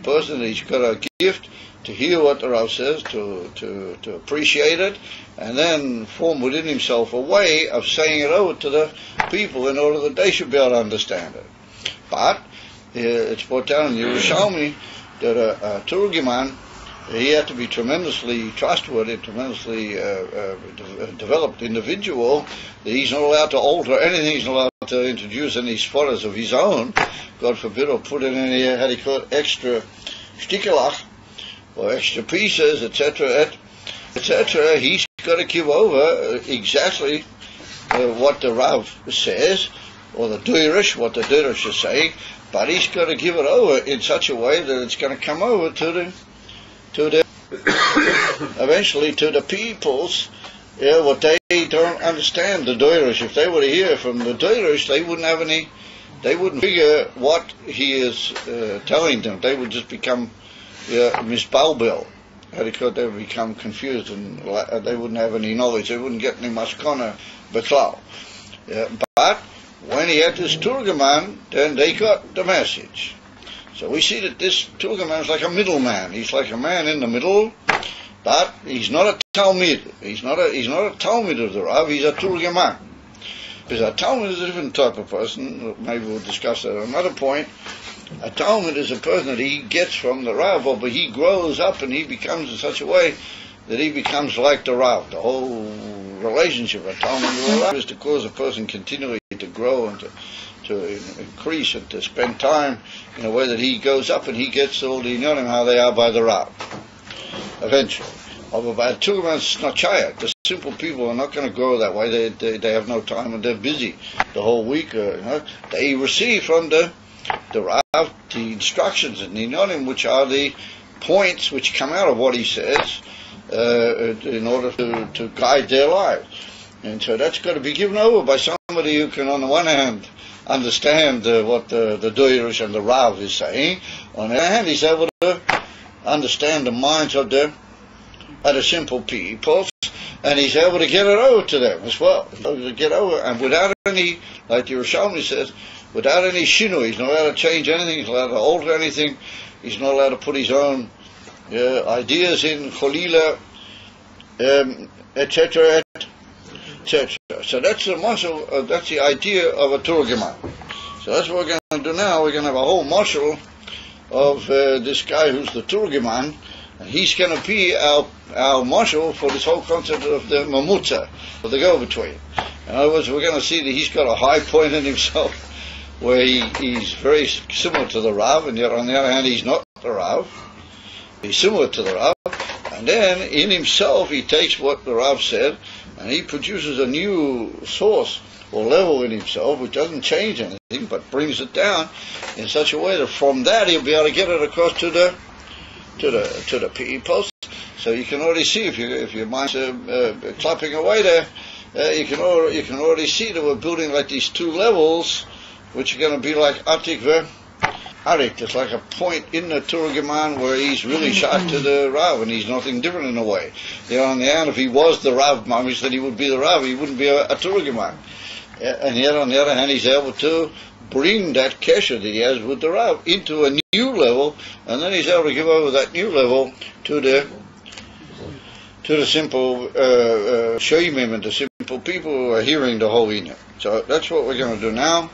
person. He's got a gift to hear what the Rav says, to appreciate it, and then form within himself a way of saying it over to the people in order that they should be able to understand it. But it's brought down in Yerushalmi that a Turgiman, he had to be tremendously trustworthy, tremendously developed individual. That he's not allowed to alter anything. He's not allowed to introduce any spotters of his own, God forbid, or put in any, how do you call it, extra shtikelach, or extra pieces, etc., etc. He's got to give over exactly what the Rav says, or the Doirish, what the Doirish is saying, but he's got to give it over in such a way that it's going to come over to the eventually to the peoples, what they don't understand, the Doirish. If they were to hear from the Doirish, they wouldn't figure what he is telling them. They would just become misbalbel. They would become confused, and they wouldn't have any knowledge. They wouldn't get any maskana beklal. But when he had this Turgaman, then they got the message. So we see that this Turgaman is like a middleman. He's like a man in the middle, but he's not a Talmud. He's not a Talmud of the Rav. He's a Turgaman. Because a Talmud is a different type of person. Maybe we'll discuss that at another point. A Talmud is a person that he gets from the Rav, but he grows up and he becomes in such a way that he becomes like the Rav. The whole relationship of a Talmud with a Rav is to cause a person continually to grow and to increase and to spend time in a way that he goes up and he gets all the inyanim how they are by the Rav. Eventually. But by Turban, it's not chayat. The simple people are not going to grow that way. They have no time and they're busy the whole week. They receive from the Rav the instructions and the inyanim, which are the points which come out of what he says in order to guide their lives. And so that's got to be given over by somebody who can, on the one hand, understand what the Doirish and the Rav is saying. On the other hand, he's able to understand the minds of the simple people, and he's able to get it over to them as well. To get over, and without any, like the Yerushalmi says, without any shinu, he's not allowed to change anything, he's not allowed to alter anything, he's not allowed to put his own ideas in, cholila, etc., etc. So that's the mashal, that's the idea of a turgeman. So that's what we're going to do now. We're going to have a whole mashal of this guy who's the turgeman, and he's going to be our mashal for this whole concept of the mamutza, of the go-between. In other words, we're going to see that he's got a high point in himself, where he's very similar to the Rav, and yet on the other hand he's not the Rav. He's similar to the Rav, and then in himself he takes what the Rav said, and he produces a new source or level in himself, which doesn't change anything, but brings it down in such a way that from that he'll be able to get it across to the PE post. So you can already see, if your mind's clapping away there, you can already see that we're building like these two levels, which are going to be like Atik Arik. There's like a point in the Turgeman where he's really shot to the Rav, and he's nothing different in a way. On the hand, if he was the Rav Mamish, then he would be the Rav, he wouldn't be a Turgeman. And yet on the other hand, he's able to bring that kesher that he has with the Rav into a new level, and then he's able to give over that new level to the simple shoymim and the simple people who are hearing the whole inyan. So that's what we're going to do now.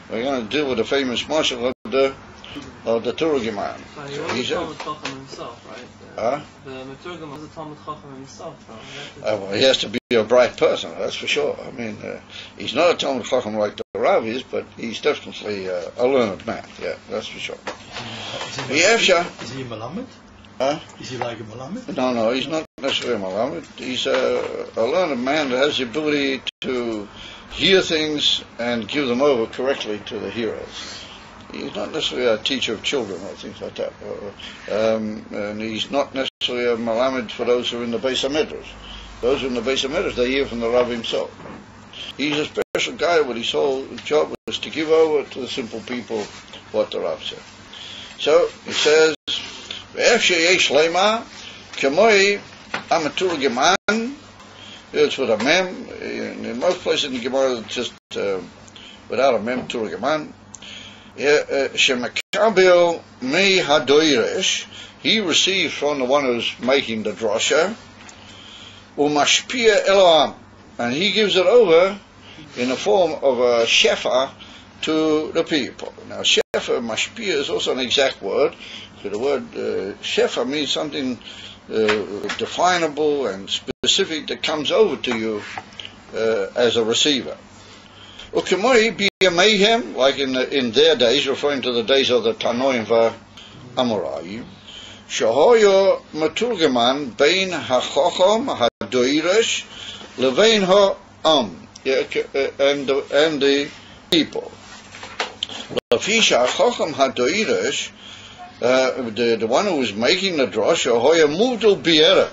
We're going to deal with the famous marshal of the Turgeman. So he was a Talmud Chacham himself, right? The Meturgam was a Talmud Chacham himself, though. Well, he has to be a bright person, that's for sure. I mean, he's not a Talmud Chacham like the Rav is, but he's definitely a learned man. Yeah, that's for sure. Is he a Malamed? Is he like a Malamed? No, he's not necessarily a Malamed. He's a learned man that has the ability to hear things and give them over correctly to the hearers. He's not necessarily a teacher of children or things like that. And he's not necessarily a Malamed for those who are in the Beis HaMedrash. Those who are in the Beis HaMedrash, they hear from the Rav himself. He's a special guy, but his whole job was to give over to the simple people what the Rav said. So, he says, V'ef sheyesh lema, k'moi amaturgeman, it's with a mem. In most places in the Gemara, it's just without a mem, turgeman. Shemekabel me hadoiresh, he received from the one who's making the drasha, umashpia eloam, and he gives it over in the form of a shefa to the people. Now shefa, mashpia, is also an exact word. So the word shefa means something definable and specific that comes over to you as a receiver. Ukemoi be a mayhem, like in their days, referring to the days of the Tanoim v'Amoraim. Shahoyo maturgeman bein hachacham hadoirish levein ha'am, and the people. Lafisha hachacham hadoirish, the one who was making the drasha, hoya muvdul b'erev,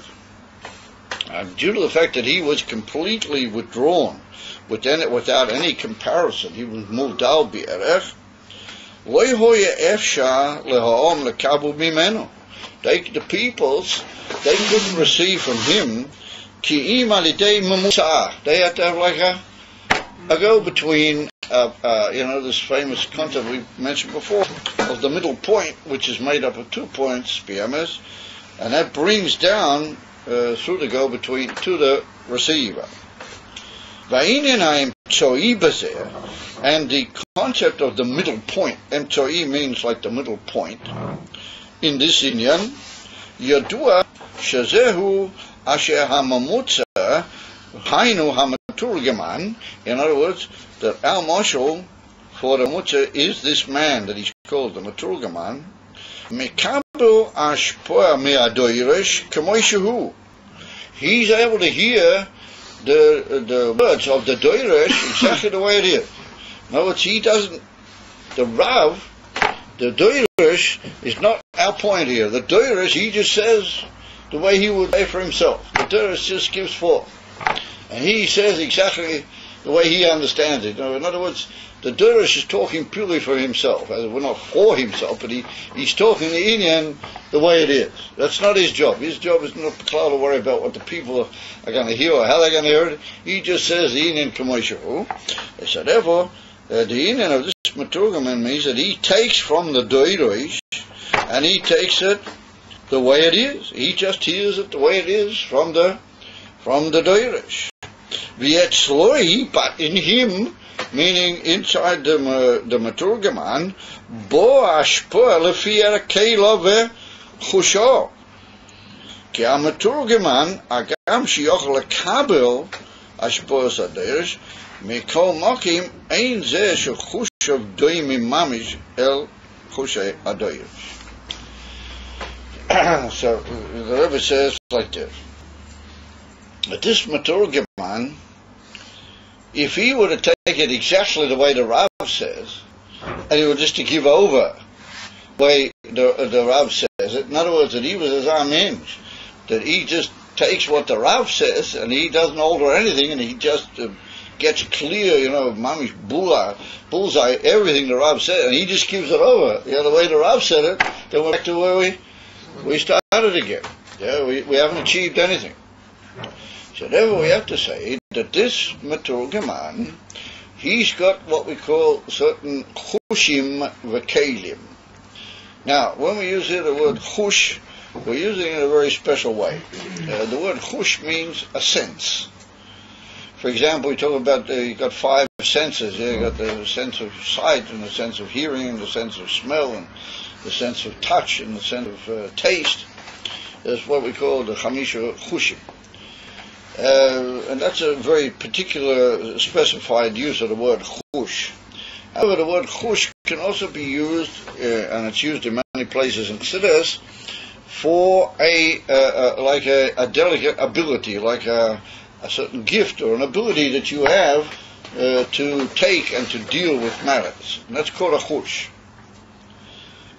and due to the fact that he was completely withdrawn, without any comparison, he was moved al bi'erech. Loi hoya efsha lehaom lekabu mimenu. The peoples, they couldn't receive from him ki'im alidei mamusa. They had to have like a go-between, this famous concept we mentioned before, of the middle point, which is made up of 2 points, BMS, and that brings down through the go-between to the receiver. And And the concept of the middle point, Emtoi means like the middle point, in this inyan, Yadua Shazehu Asher Hamamutza Hainu Hamaturgaman. In other words, the Al Moshel for the Mutza is this man that he's called the Maturgaman. Mekabu Ashpoa Meadoirish Kamoishahu. He's able to hear the words of the Doirish exactly the way it is. In other words, he doesn't, the Rav, the Doirish is not our point here. The Doirish, he just says the way he would say for himself. The Doirish just gives forth. And he says exactly the way he understands it. In other words, the Doirish is talking purely for himself. Well, not for himself, but he's talking the Inyan the way it is. That's not his job. His job is not to worry about what the people are going to hear or how they're going to hear it. He just says the Inyan Kamoshahu. So therefore, the Inyan of this Maturgaman means that he takes from the Doirish and he takes it the way it is. He just hears it the way it is from the Doirish. V'yetzloi, but in him, meaning inside the Maturgaman, bo ashpoa lefi kela v'chusho. Ki ha-Maturgaman agam shiyoch lekabel ashpoa saderish mikol mokim ein zeh shechushav doimim mamish el chushay adoirish. So the Rebbe says like this: that this Maturgaman, if he were to take it exactly the way the Rav says, and he were just to give over the way the Rav says it, in other words, that he was as Amen, that he just takes what the Rav says and he doesn't alter anything, and he just gets clear, mamish bullseye, everything the Rav said, and he just gives it over, the way the Rav said it, then we're back to where we started again. We haven't achieved anything. So therefore we have to say that this Maturgaman, he's got what we call certain chushim v'kelim. Now, when we use here the word chush, we're using it in a very special way. The word chush means a sense. For example, we talk about you've got 5 senses. You've got the sense of sight, and the sense of hearing, and the sense of smell, and the sense of touch, and the sense of taste. That's what we call the chamisha chushim. And that's a very particular specified use of the word chush. However, the word chush can also be used, and it's used in many places in Teves, for like a delicate ability, like a certain gift or an ability that you have to take and to deal with matters. And that's called a chush.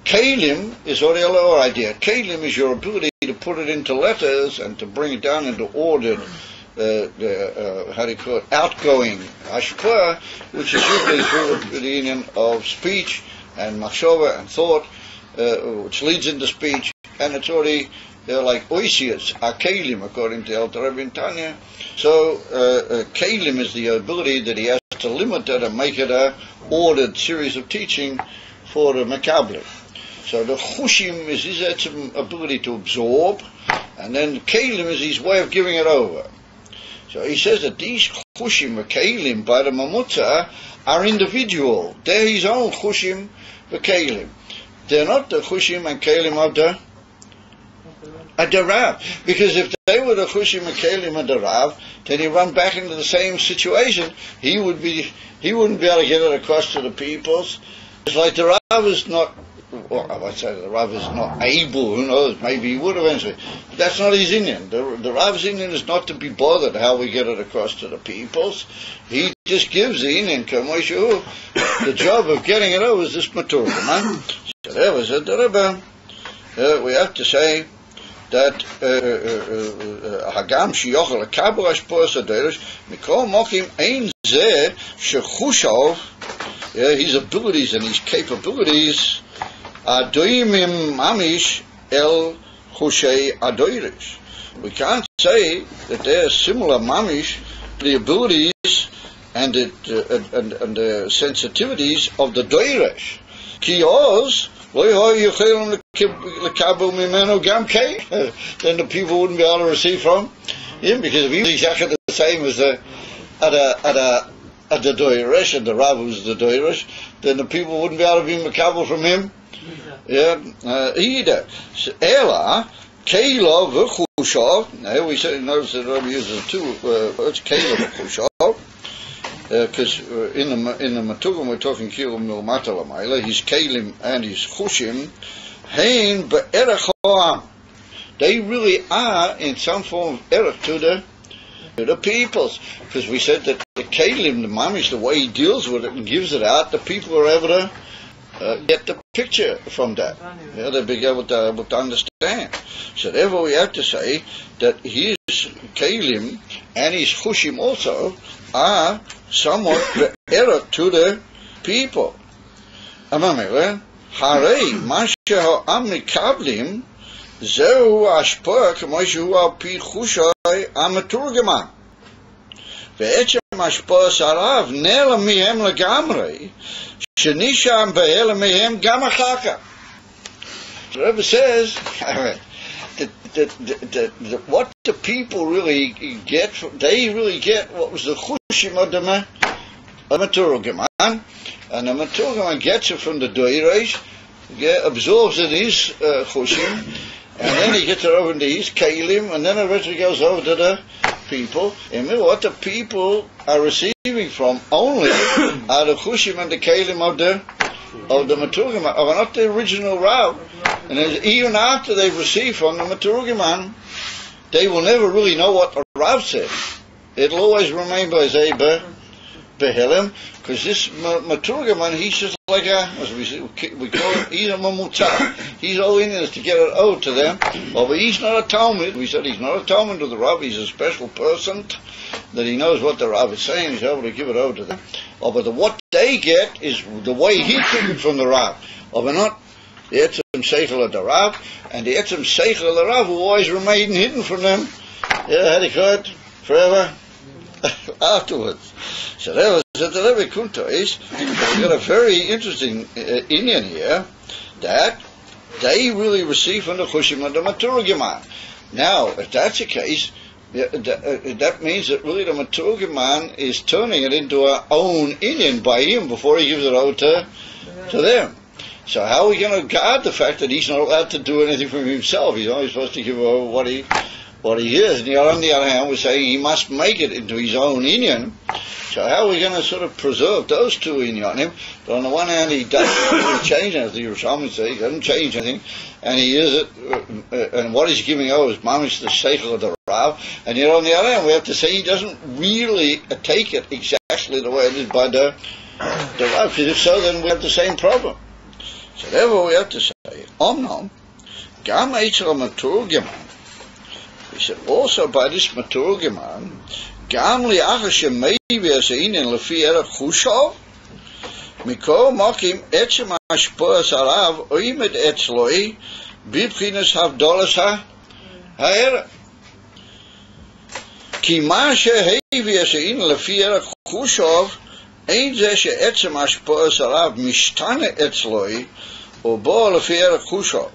Kalim is already a lower idea. Kalim is your ability to put it into letters and to bring it down into ordered, outgoing ashpa, which is usually through the union of speech and machshava and thought, which leads into speech, and it's already like oisias, kalim, according to El Rebbe in Tanya. So kalim is the ability that he has to limit it and make it a ordered series of teaching for the makabler. So the chushim is his ability to absorb, and then kalim is his way of giving it over. So he says that these chushim, kalim, by the mamutza, are individual. They're his own chushim, kalim. They're not the chushim and kalim of the Rav. Because if they were the chushim and kalim of the Rav, then he'd run back into the same situation. He wouldn't be able to get it across to the peoples. It's like the Rav is not, well, I would say the Rav is not able, who knows, maybe he would eventually. But that's not his Indian. The Rav's Indian is not to be bothered how we get it across to the peoples. He just gives the Indian, the job of getting it over is this Maturgaman. So there was it, the Rebbe. We have to say that Hagam Shiyochel Kabel Ashpoas Aderish Mikol Mokim Ein Zeh Shechushav, his abilities and his capabilities Adoimim Mamish El Hushei Adoirish. We can't say that they're similar Mamish to the abilities and the sensitivities of the Doirish. Kios, then the people wouldn't be able to receive from him, because if he was exactly the same as at the Doirish and the Rav who's the Doirish, then the people wouldn't be able to be makabel from him. Either. Ela, Kela v'chushav. Now we notice that Rabbi uses two words, Kela v'chushav, because in the Matugim we're talking Kilim Milmata Lamayla. His Kalim and his Chushim, Hein be'erech ha'am. They really are in some form of erech to the peoples, because we said that the Kalim, the Mamish, the way he deals with it and gives it out, the people are able to get the picture from that. They'll be able to understand. So therefore we have to say that his Kalim and his Chushim also are somewhat erech to the people. Harei masha ha'am mikablim זהו השפעה כמו שהוא על פי חושי המתורגמן. ועצם השפעה הרב נעלם מהם לגמרי, שנשאר בהלם מהם גם אחר כך. The Rebbe says that what the people really get, they really get what was the chushim of the Maturgaman, and the Maturgaman gets it from the Doirish, absorbs it in his chushim, and then he gets it over into his kalim, and then eventually goes over to the people. And what the people are receiving from only are the chushim and the kalim of the Maturgaman, of not the original Rav. And even after they've received from the Maturgaman, they will never really know what the Rav said. It'll always remain by Zeba Behelim, because this Maturgaman, he's just like as we call him, he's a mamutah. He's all in is to get it out to them. But he's not a Talmud. We said he's not a Talmud to the Rav. He's a special person that he knows what the Rav is saying. He's able to give it out to them. But what they get is the way he took it from the Rav. But not the etzem seichel of the Rav, and the etzem seichel of the Rav will always remain hidden from them. Had he heard forever afterwards. So that was the Rebbe Kunta is we've got a very interesting Indian here that they really receive from the Chushim and the Maturgaman. Now, if that's the case, that means that really the Maturgaman is turning it into our own Indian by him before he gives it over to them. So how are we going to guard the fact that he's not allowed to do anything from himself? He's only supposed to give over what he is. And on the other hand, we're saying he must make it into his own Indian. So how are we going to sort of preserve those two Inyanim? But on the one hand, he doesn't really change anything. The Yerushalmi say he doesn't change anything, and he is it. And what he's giving over is mamish the seichel of the Rav. And yet on the other hand, we have to say he doesn't really take it exactly the way it is by the Rav. Because if so, then we have the same problem. So therefore, we have to say, Omnom, Gam Eitzel Maturgaman. He said, also by this Maturgaman, Gam Li'achar Shemeivi Aseinin Lefi Erech Chushov, Mikol Mokim Etzem HaShpoas Harav Oimed Etzloi Bibchinas Havdolas HaErech. Ki Ma Sheheivi Aseinin Lefi Erech Chushov אין זה שעצם השפועס הרב משתנה אצלוי או בו לפי ערך חושו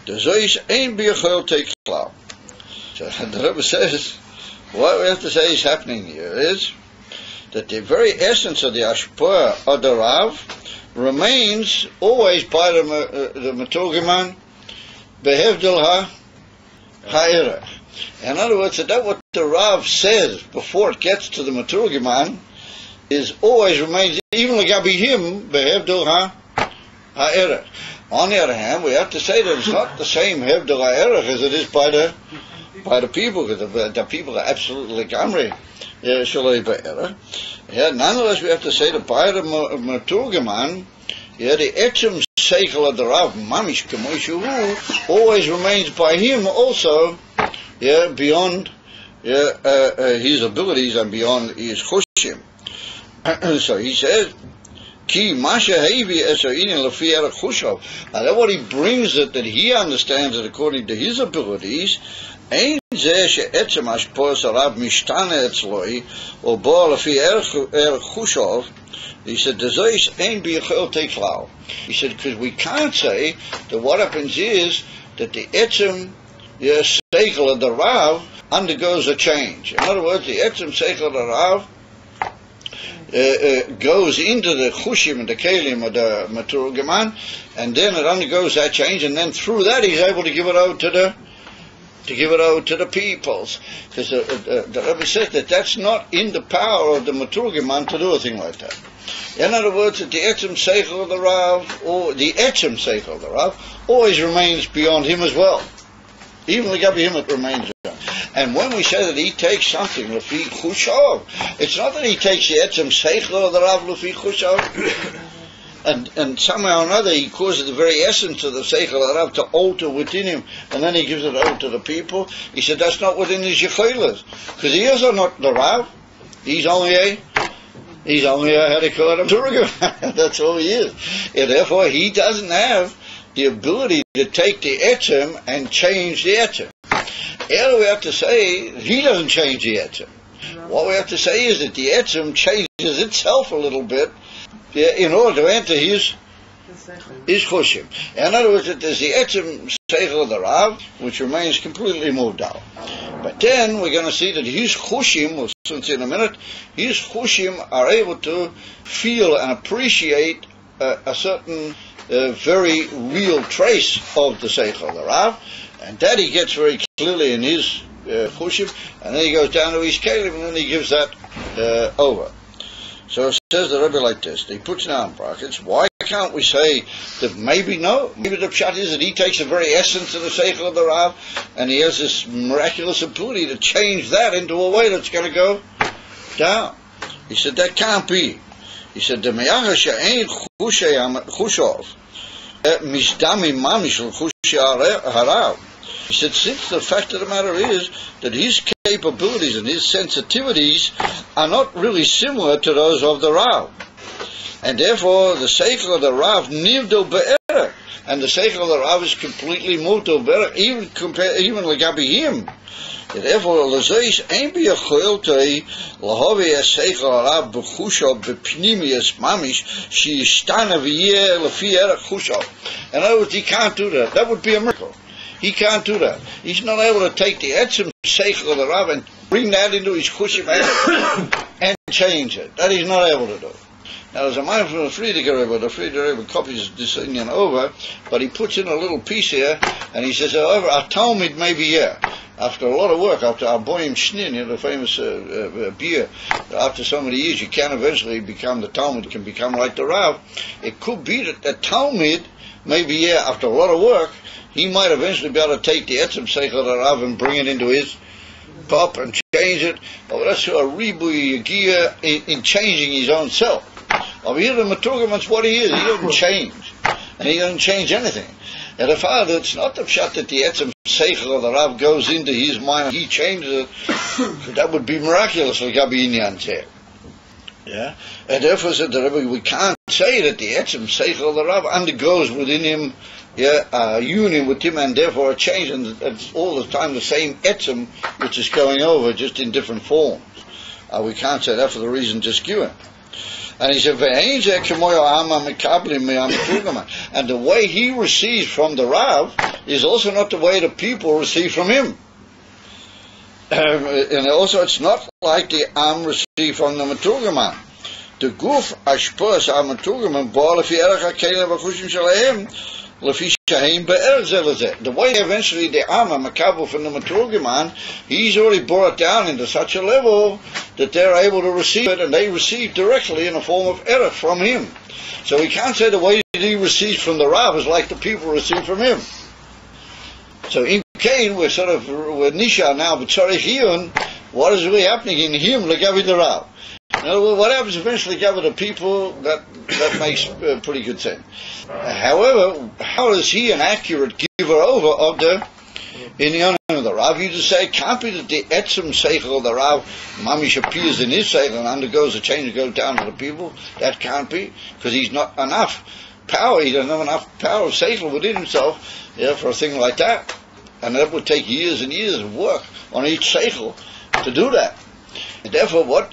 דזויס אין ביכולתי כלל. So the Rebbe says what we have to say is happening here is that the very essence of the ashpoah of the Rav remains always by the Maturgaman behevdil ha'erech. In other words, that what the Rav says before it gets to the Maturgaman is always remains, even legabi him, behevdil ha'erech. On the other hand, we have to say that it's not the same hevdil ha'erech as it is by the people, because the people are absolutely gamri shalei ba'erech. Nonetheless, we have to say that by the Maturgaman, the etzem seichel of the Rav, mamish k'moishu, always remains by him also, beyond his abilities and beyond his chushim. So he says, Ki Masha Hevi Esoinin Lefi Erech Chushov. And then what he brings it, that he understands it according to his abilities, Ein Zeh She'etzem Hashpoas Harav Mishtane Etzloi, or Bo Lefi Erech Chushov. He said, Dezois Ein B'Yechol Teklal. He said, because we can't say that what happens is that the Etzem Seichel of the Rav undergoes a change. In other words, the Etzem Seichel of the Rav goes into the chushim and the kelim of the Maturgaman, and then it undergoes that change, and then through that he's able to give it out to the peoples. Because the Rebbe says that that's not in the power of the Maturgaman to do a thing like that. In other words, that the etzem seichel of the Rav, or the etzem seichel of the Rav, always remains beyond him as well. Even legabi him it remains beyond. And when we say that he takes something lefi chushov, it's not that he takes the etzem seichel of the Rav lefi chushov, and somehow or another he causes the very essence of the seichel of the Rav to alter within him, and then he gives it out to the people. He said that's not within his yechilas, because he is not the Rav. He's only a how they call it, a Turgam. That's all he is. And therefore he doesn't have the ability to take the etzem and change the etzem. All we have to say, he doesn't change the etzem. What we have to say is that the etzem changes itself a little bit in order to enter his chushim. In other words, that there's the etzem seichel of the Rav, which remains completely moved out. But then we're going to see that his chushim, we'll soon see in a minute, his chushim are able to feel and appreciate a certain very real trace of the seichel of the Rav, and that he gets very clearly in his chushim, and then he goes down to his kelim, and then he gives that over. So it says the Rebbe like this. He puts down brackets. Why can't we say that maybe the pshat is that he takes the very essence of the seichel of the Rav, and he has this miraculous ability to change that into a way that's going to go down. He said that can't be. He said the me'acha she'ein chushov misdami mamish l'chushei harav. He said, since the fact of the matter is that his capabilities and his sensitivities are not really similar to those of the Rav, and therefore the seichel of the Rav nivdel be'erech, and the seichel of the Rav is completely mutal be'erech, even legabi him. And therefore, l'zeis ein b'yachol tei lahavi seichel harav b'chushav b'pnimius mamish she'ishtana v'yeh lefi erech chushav. In other words, he can't do that. That would be a miracle. He can't do that. He's not able to take the etzem seichel of the Rav and bring that into his chushim and change it. That he's not able to do. Now there's a mind from the Friedrich Rebbe. The Friedrich Rebbe copies this Indian over, but he puts in a little piece here, and he says, however, our Talmud may be here. After a lot of work, after our Boyim Shnin, the famous beer, after so many years, you can eventually become, the Talmud can become like the Rav. It could be that the Talmud may be here after a lot of work. He might eventually be able to take the etzem seichel of the Rav and bring it into his cup and change it. But that's a ribui yagia in changing his own self. Over here, the Maturgaman's what he is. He doesn't change. And he doesn't change anything. And the father, it's not the pshat that the etzem seichel of the Rav goes into his mind, he changes it. That would be miraculous, like Gabi Inyan said. Yeah? And therefore, said the Rebbe, we can't say that the etzem seichel of the Rav undergoes within him union with him, and therefore a change, and it's all the time the same etzem which is going over, just in different forms. We can't say that for the reason just given. And he said, and the way he receives from the Rav is also not the way the people receive from him. And also it's not like the Am receive from the Maturgaman. The Guf Ashpos Am Maturgaman Baal Fi Erech HaKelim V'Chushim Shalahem the way eventually the Amma Makabel from the Maturgaman, he's already brought it down into such a level that they're able to receive it, and they receive directly in a form of error from him. So we can't say the way that he receives from the Rav is like the people receive from him. So in Cain, we're Nisha now, but what is really happening in him, legavi the Rav? In other words, what happens eventually gather the people, that makes pretty good sense. However, how is he an accurate giver over of the inyan of the Rav? You just say it can't be that the etzem seichel of the Rav mamish appears in his seichel and undergoes a change and goes down to the people. That can't be, because he's not enough power. He doesn't have enough power of seichel within himself, for a thing like that. And that would take years and years of work on each seichel to do that. And therefore, what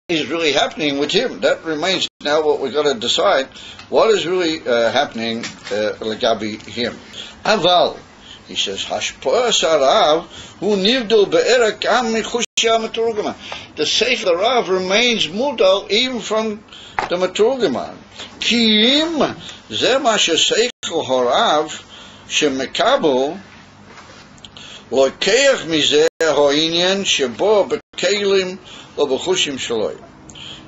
is really happening with him? That remains now what we've got to decide. What is really happening legabi him? Aval He says, Hashpoas harav hu nivdul be'erak am michushya meturgaman. The seichel of the Rav remains mudal even from the meturgaman. Ki im ze ma sheseichel harav shemekabel lokeach mizeh ha'inyan shebo bekelim o bechushim shaloi.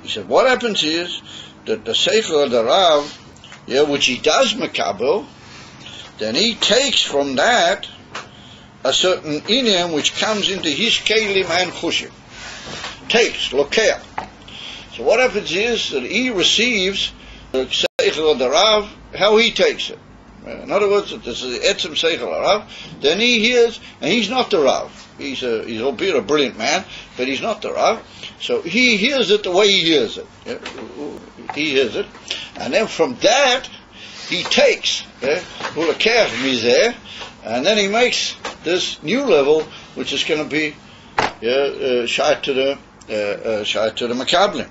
He said, what happens is that the seichel of the Rav, which he does mekabel, then he takes from that a certain inyan which comes into his kelim and chushim. Takes, lokeach. So what happens is that he receives the seichel of the Rav, how he takes it. In other words, this is the etzem seichel Rav. Then he hears, and he's not the Rav. He's albeit a brilliant man, but he's not the Rav. So he hears it the way he hears it. He hears it, and then from that he takes, and then he makes this new level, which is going to be shai to the Makablim.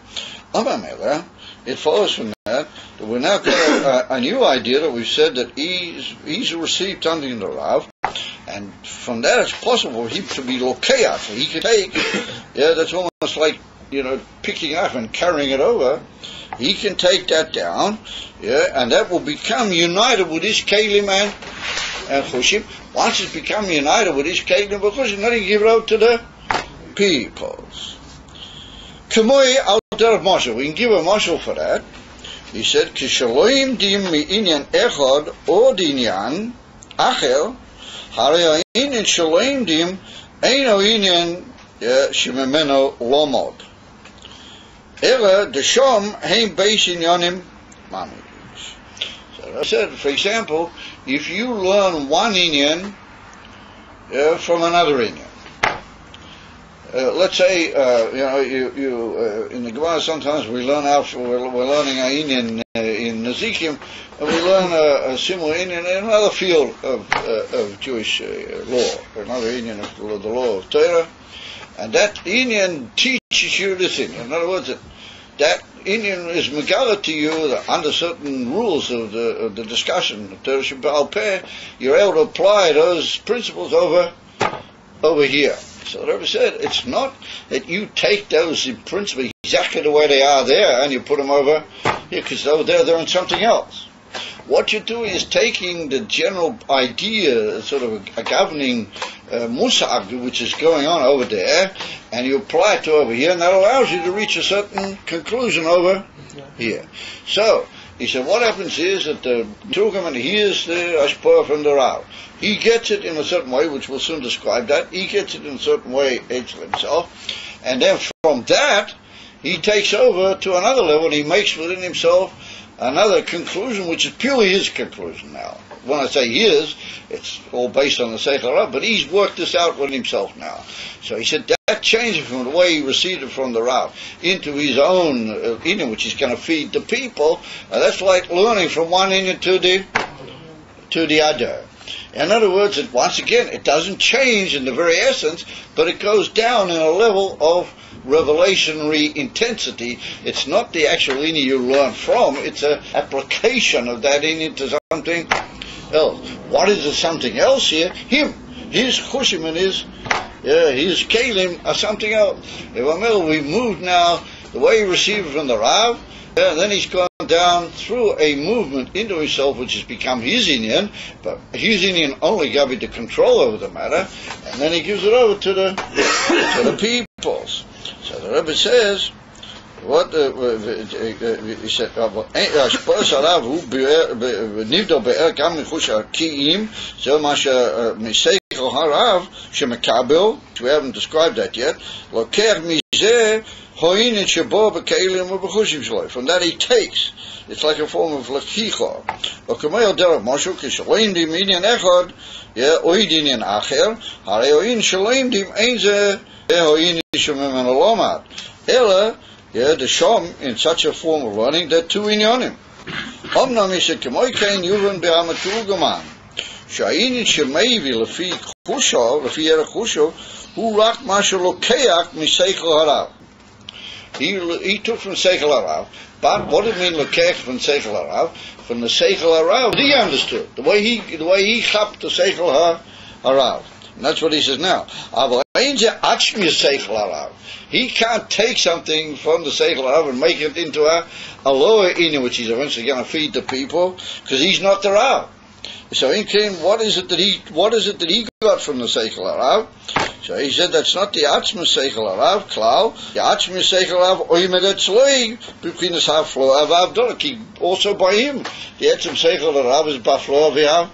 It follows from that we're now got a new idea that we've said that he's received something in the Rav, and from that it's possible for him to be lokeach. He can take, that's almost like picking up and carrying it over. He can take that down, and that will become united with his kelim and chushim. Once it's become united with his kelim and chushim, then he can give it out to the peoples. Kamoi al derech mashal. We can give a mashal for that. He said, "Kishaloim dim mi inyan echad od inyan acher, harei inyan shaloim dim eino inyan shememeno lomod." Ela deshom heim beis inyanim mamish. So I said, for example, if you learn one inyan from another inyan, let's say you in the Gemara sometimes we learn we're learning an inyan in Nezikim, and we learn a similar inyan in another field of Jewish law, another inyan of the law of Torah, and that inyan teaches you this inyan. In other words, that inyan is megala to you that under certain rules of the discussion, the Torah Shebaal Peh, you're able to apply those principles over here. So the Rebbe said, it's not that you take those in principle exactly the way they are there and you put them over here, because over there they're in something else. What you're doing is taking the general idea, sort of a governing musag, which is going on over there, and you apply it to over here, and that allows you to reach a certain conclusion over here. So, he said, what happens is that the Turgaman hears the Ashpah from the Rav. He gets it in a certain way, which we'll soon describe that. He gets it in a certain way, himself. And then from that, he takes over to another level, and he makes within himself another conclusion, which is purely his conclusion now. When I say his, it's all based on the Seichel Rav, but he's worked this out with himself now. So he said that changes from the way he received it from the Rav into his own inyan, which is going to feed the people. That's like learning from one inyan to the other. In other words, once again, it doesn't change in the very essence, but it goes down in a level of revelationary intensity. It's not the actual inyan you learn from, it's an application of that inyan to something else. What is the something else here? Him. His chushim and his kelim are something else. If we moved now, the way he received it from the Rav, and then he's gone down through a movement into himself, which has become his inyan, but his inyan only gave the control over the matter, and then he gives it over to the peoples. So the Rebbe says, what he said, Ashpos harav hu nivdo be'er kam michush ha'ki'im, so masha miseichel harav shemekabel, we haven't described that yet, lokeach mizeh ho'inin shebo be'kelim u'bechushim shloi. From that he takes. It's like a form of lechicha. Lokamei derech moshu kisholim dim inyan echad, oid inyan acher, harei oin sholim dim ein zeh ho'inin shememeno lomad. Ela, the shom, in such a form of learning, there are two inyanim. Omnam he said, kemoi kein yuvan be'amaturgaman, sha'inin shemeivi lefi chusho, lefi erech chusho, hu rak masha lokeach miseichel harav. He took from Seichel Harav, but what did it mean lokeach from Seichel Harav? From the Seichel Harav, he understood. The way he chapped the Seichel harav. And that's what he says now. He can't take something from the seichel harav and make it into a lower inyan, which he's eventually going to feed the people, because he's not the rav. So in came, what is it that he got from the seichel harav? So he said that's not the atzma seichel harav klal. The atzma seichel harav oimed etzloi b'chinas haflo avav dolaki. Also by him, the atzma seichel harav is baflo avav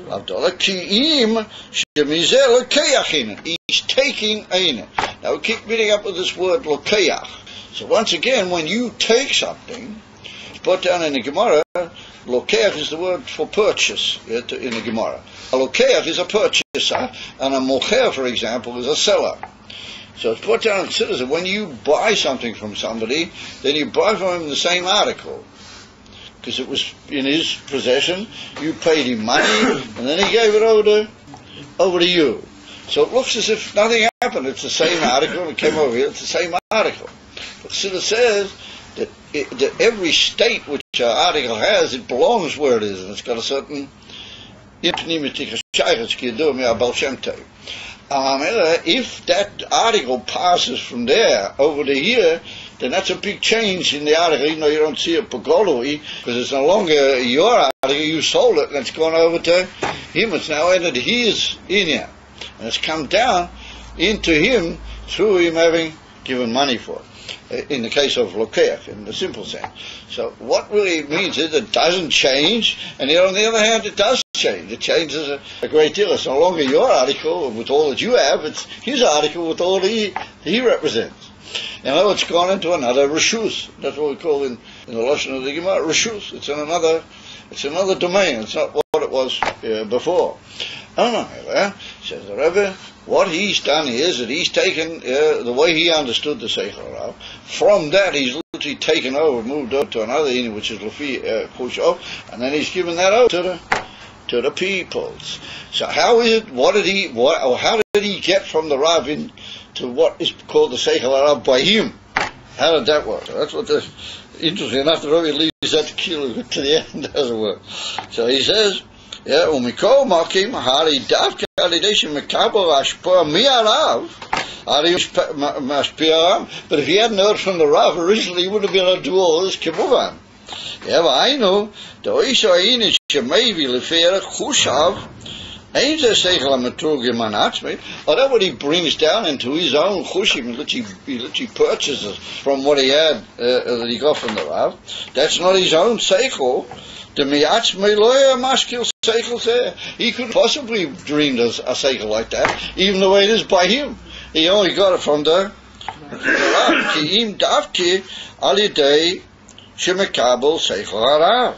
avdola kiim shemizel lokeyachin. He's taking ein. Now we keep reading up with this word lokeyach. So once again, when you take something, it's put down in the Gemara. Lokeach is the word for purchase in the Gemara. A lokeach is a purchaser, and a mocher, for example, is a seller. So it's put down in Siddur, when you buy something from somebody, then you buy from him the same article, because it was in his possession, you paid him money, and then he gave it over to you. So it looks as if nothing happened. It's the same article, it came over here, it's the same article. But Siddur says that every state which an article has, it belongs where it is, and it's got a certain if that article passes from there over to here, then that's a big change in the article, even though you don't see it pagoloi, because it's no longer your article, you sold it, and it's gone over to him. It's now entered his inyan, and it's come down into him through him having given money for it. In the case of lokeach, in the simple sense. So what really means is it doesn't change, and yet on the other hand it does change. It changes a great deal. It's no longer your article with all that you have, it's his article with all that he represents. And now it's gone into another reshus. That's what we call in the Lashon of the Gemara, reshus. It's another domain. It's not what it was before. Says the Rebbe, what he's done is that he's taken the way he understood the seichel harav. From that, he's literally taken over, moved over to another inyan, which is lefi chushov, and then he's given that over to the peoples. So how is it? How did he get from the rav to what is called the seichel harav by him? How did that work? That's what the interesting enough. The Rebbe leaves that to the end, doesn't work. So he says. Umikol makim hari davka alidation mekabel ashpa mi'arav hari mashpi'arav. But if he hadn't heard from the Rav originally, he would have been able to do all this kibuvan. But I know the oishayin shemayvi leferach chushav ain't a seichel ameturgim anatzmi. Although what he brings down into his own chushim, he literally purchases from what he had that he got from the Rav. That's not his own seichel. The mi'atz meloya mashkil seichel there. He couldn't possibly dreamed a seichel like that, even the way it is by him. He only got it from the Rav. Ki im davki alidei shemekabel seichel harav.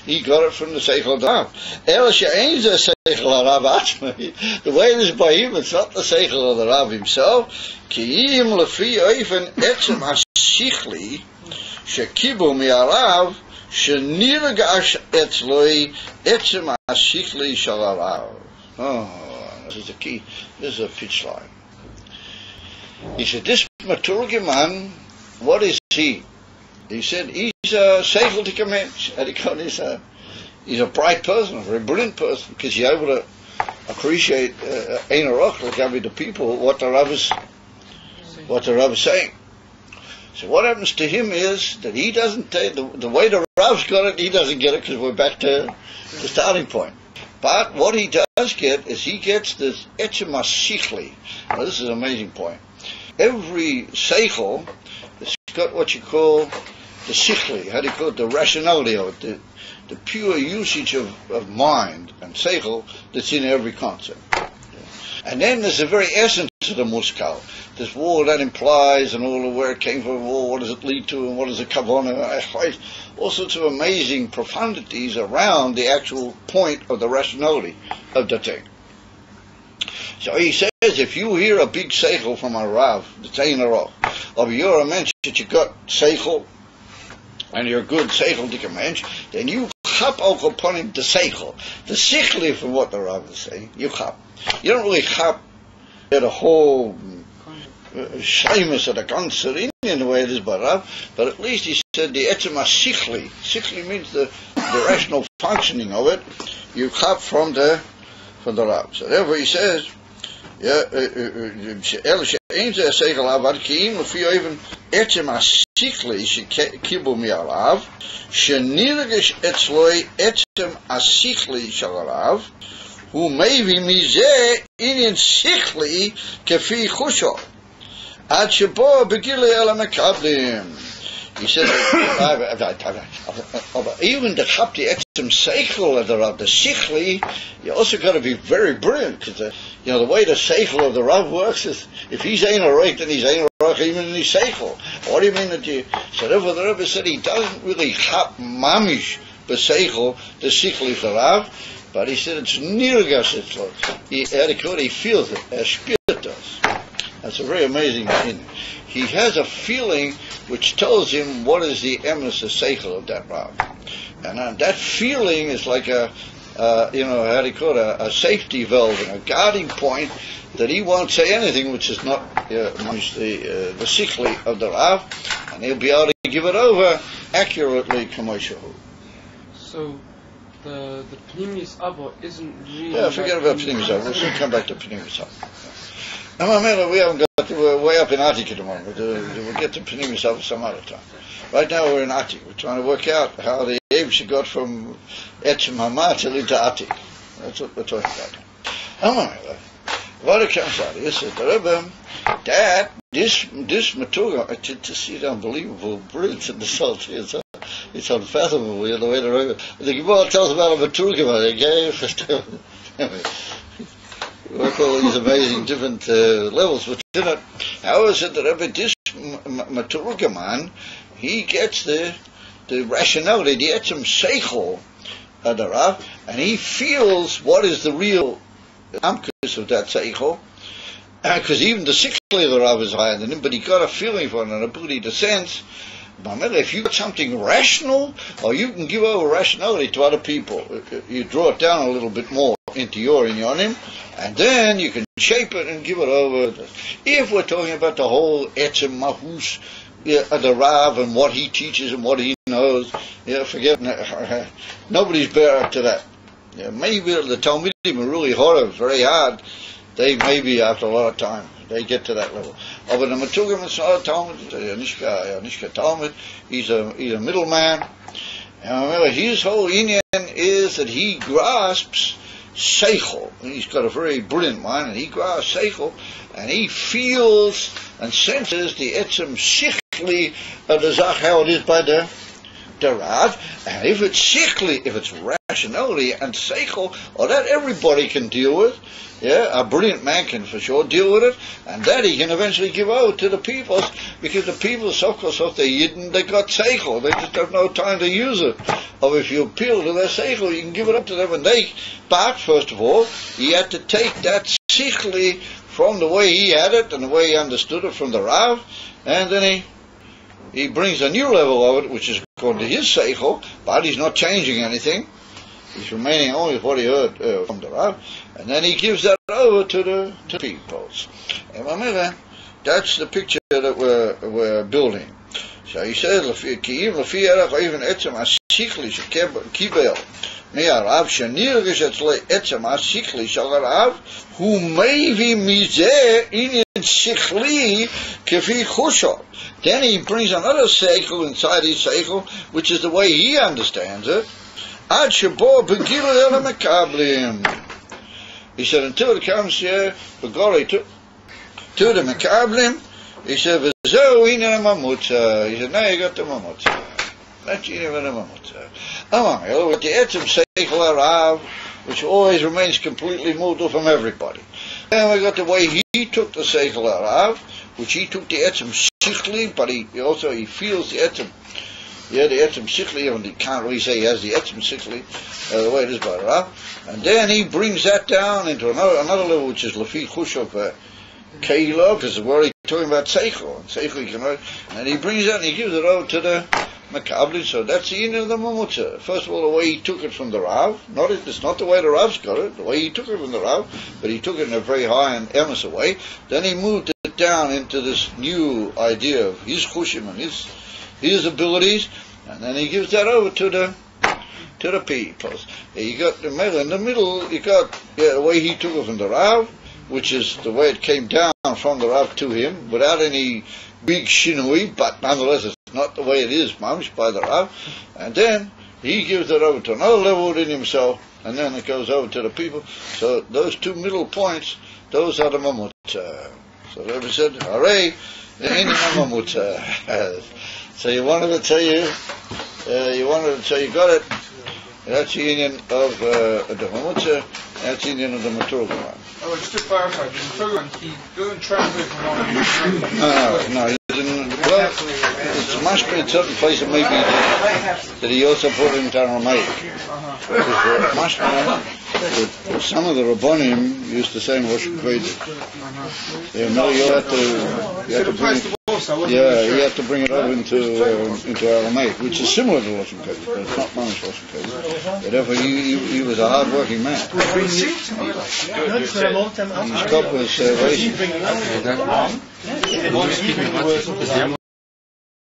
He got it from the seichel harav. El she'ein ze seichel harav atzmei. The way it is by him, it's not the seichel of the Rav himself. Ki im lefi oifen etzem hasichli shekibu mi'arav. Shenirgash etzloi etzem hasichli shalarav. Oh, this is the key. This is a pitch line. He said, this maturgiman, what is he? He said, he's a seichel tikamensh. He's a bright person, a very brilliant person, because he's able to appreciate ein arach, like having the people, what the Rav is saying. So what happens to him is that he doesn't take the way the Rav's got it, he doesn't get it, because we're back to the starting point. But what he does get is he gets this etzem hasichli. Now this is an amazing point. Every seichel has got what you call the sichli, how do you call it, the rationality of it, the pure usage of mind and seichel that's in every concept. And then there's the very essence of the muskal. This war that implies, and all of where it came from, war, what does it lead to, and what is the kavanah, all sorts of amazing profundities around the actual point of the rationality of the thing. So he says, if you hear a big seichel from a Rav, that's ein arach, or you're a mensch that you got seichel, and you're a good seichel dikamensh, then you chap auch upon him the seichel, the sichli from what the Rav is saying, you chap. You don't really chap the whole shaymus of the ganze in the way it is by Rav, but at least he said the etzem hasichli. Sichli means the rational functioning of it. You chap from the from the Rav. So therefore he says, אין זה השכל אבל כי אם לפי אופן עצם השכלי שקיבלו מהרב, שנרגש אצלו עצם השכלי של הרב, הוא מביא מזה עניין שכלי כפי חושו, עד שבו בגילי אל המקבלים. He said, even the chapti etzem seichel of the Rav, the sichli, you also got to be very brilliant, because the way the seichel of the Rav works is, if he's ain't right, then he's ain't right even in his seichel. What do you mean that you? So therefore the Rebbe said he doesn't really chap mamish b'seichel the sichli of the Rav, but he said it's nirgas etzlo. He feels it, as spirit does. That's a very amazing thing. He has a feeling which tells him what is the emes of seichel of that Rav, and that feeling is like a safety valve and a guarding point that he won't say anything which is not the sichli of the Rav, and he'll be able to give it over accurately. So the Pnimis Abba isn't really. Yeah, forget about Pnimis Abba. We'll come back to Pnimis Abba. We haven't got. We're way up in Atik at the moment. We'll get to Pnimis Abba some other time. Right now we're in Atik. We're trying to work out how the Yevsha got from Etzem Hamatil into Atik. That's what we're talking about. What it comes out is that the Rebbe, that this Maturga, to see the unbelievable brilliance in the salt, it's unfathomable the way the Rebbe. The Gemara tells about a Maturga, work all these amazing different levels within it. However, said the Rebbe, this Maturga man, he gets the rationality, the etzem seichel of the Rav, and he feels what is the real amkus of that seichel, because even the sichli of the Rav is higher than him, but he got a feeling for it and a ability to sense. If you got something rational, or you can give over rationality to other people, you draw it down a little bit more into your inyonim, and then you can shape it and give it over. If we're talking about the whole etzem mahus, the Rav and what he teaches and what he knows, forget, nobody's better up to that. Maybe the Talmidim are really hard, very hard. They maybe after a lot of time they get to that level. But the Matugim is not a Talmud, Yanishka Talmud. He's a middleman. And remember, his whole inyan is that he grasps seichel. He's got a very brilliant mind, and he grasps seichel, and he feels and senses the etzem sichli of the zach, how it is by the Rav. And if it's sichli, if it's rationality and seichel, or that everybody can deal with. A brilliant man can for sure deal with it, and that he can eventually give out to the people, because the people, of course, they're yidden, they got seichel, they just have no time to use it. Or if you appeal to their seichel, you can give it up to them, but first of all, he had to take that sichli from the way he had it, and the way he understood it from the Rav, and then he brings a new level of it, which is according to his seichel, but he's not changing anything. He's remaining only with what he heard from the Rav, and then he gives that over to the peoples. And remember, that's the picture that we're building. So he says, "Lefi erach even etzem hasichli shekibel me'arav shenirgish etzlo etzem hasichli shel harav hu mevi mizeh inyan sichli kefi chusho." Then he brings another seichel inside his seichel, which is the way he understands it. Ad shebo begilu el mekablim. He said until it comes here, begoli to the mekablim. He said v'zeu inyan mamutza. He said now you got the mamutza. That's inyan mamutza. With the etzem seichel harav, which always remains completely moved from everybody. And we got the way he took the seichel harav, which he took the etzem sichli, but he feels the etzem. The etzem sichli, and he can't really say he has the etzem sichli, the way it is by Rav. And then he brings that down into another level, which is lefi chushov keila, because we're already talking about seichel, and seichel you can write. And he brings that and he gives it over to the Makabli, so that's the end of the mamutza. First of all, the way he took it from the Rav, it's not the way the Rav's got it, the way he took it from the Rav, but he took it in a very high and emes way. Then he moved it down into this new idea of his chushim and his abilities, and then he gives that over to the to the people. You got the middle. In the middle, you got the way he took it from the Rav, which is the way it came down from the Rav to him, without any big shinui, but nonetheless it's not the way it is, mamish, by the Rav. And then he gives it over to another level within himself, and then it goes over to the people. So those two middle points, those are the mamutza. So the Rebbe said, hooray, any mamutza. So you wanted to tell you got it. That's the union of the mamutza, that's the union of the maturga. Oh, just to clarify, the maturga, he doesn't translate from one. No, he didn't. Well, it must be in certain places maybe that he also put it into Aramaic. Because it must be that some of the Rabbonim used to say in Rosh Hashanah. You have to bring it. Yeah, you have to bring it over into Aramaic, which is similar to Rosh Hashanah, but it's not Mamish Rosh Hashanah. But therefore, he was a hard-working man. His cup was racing.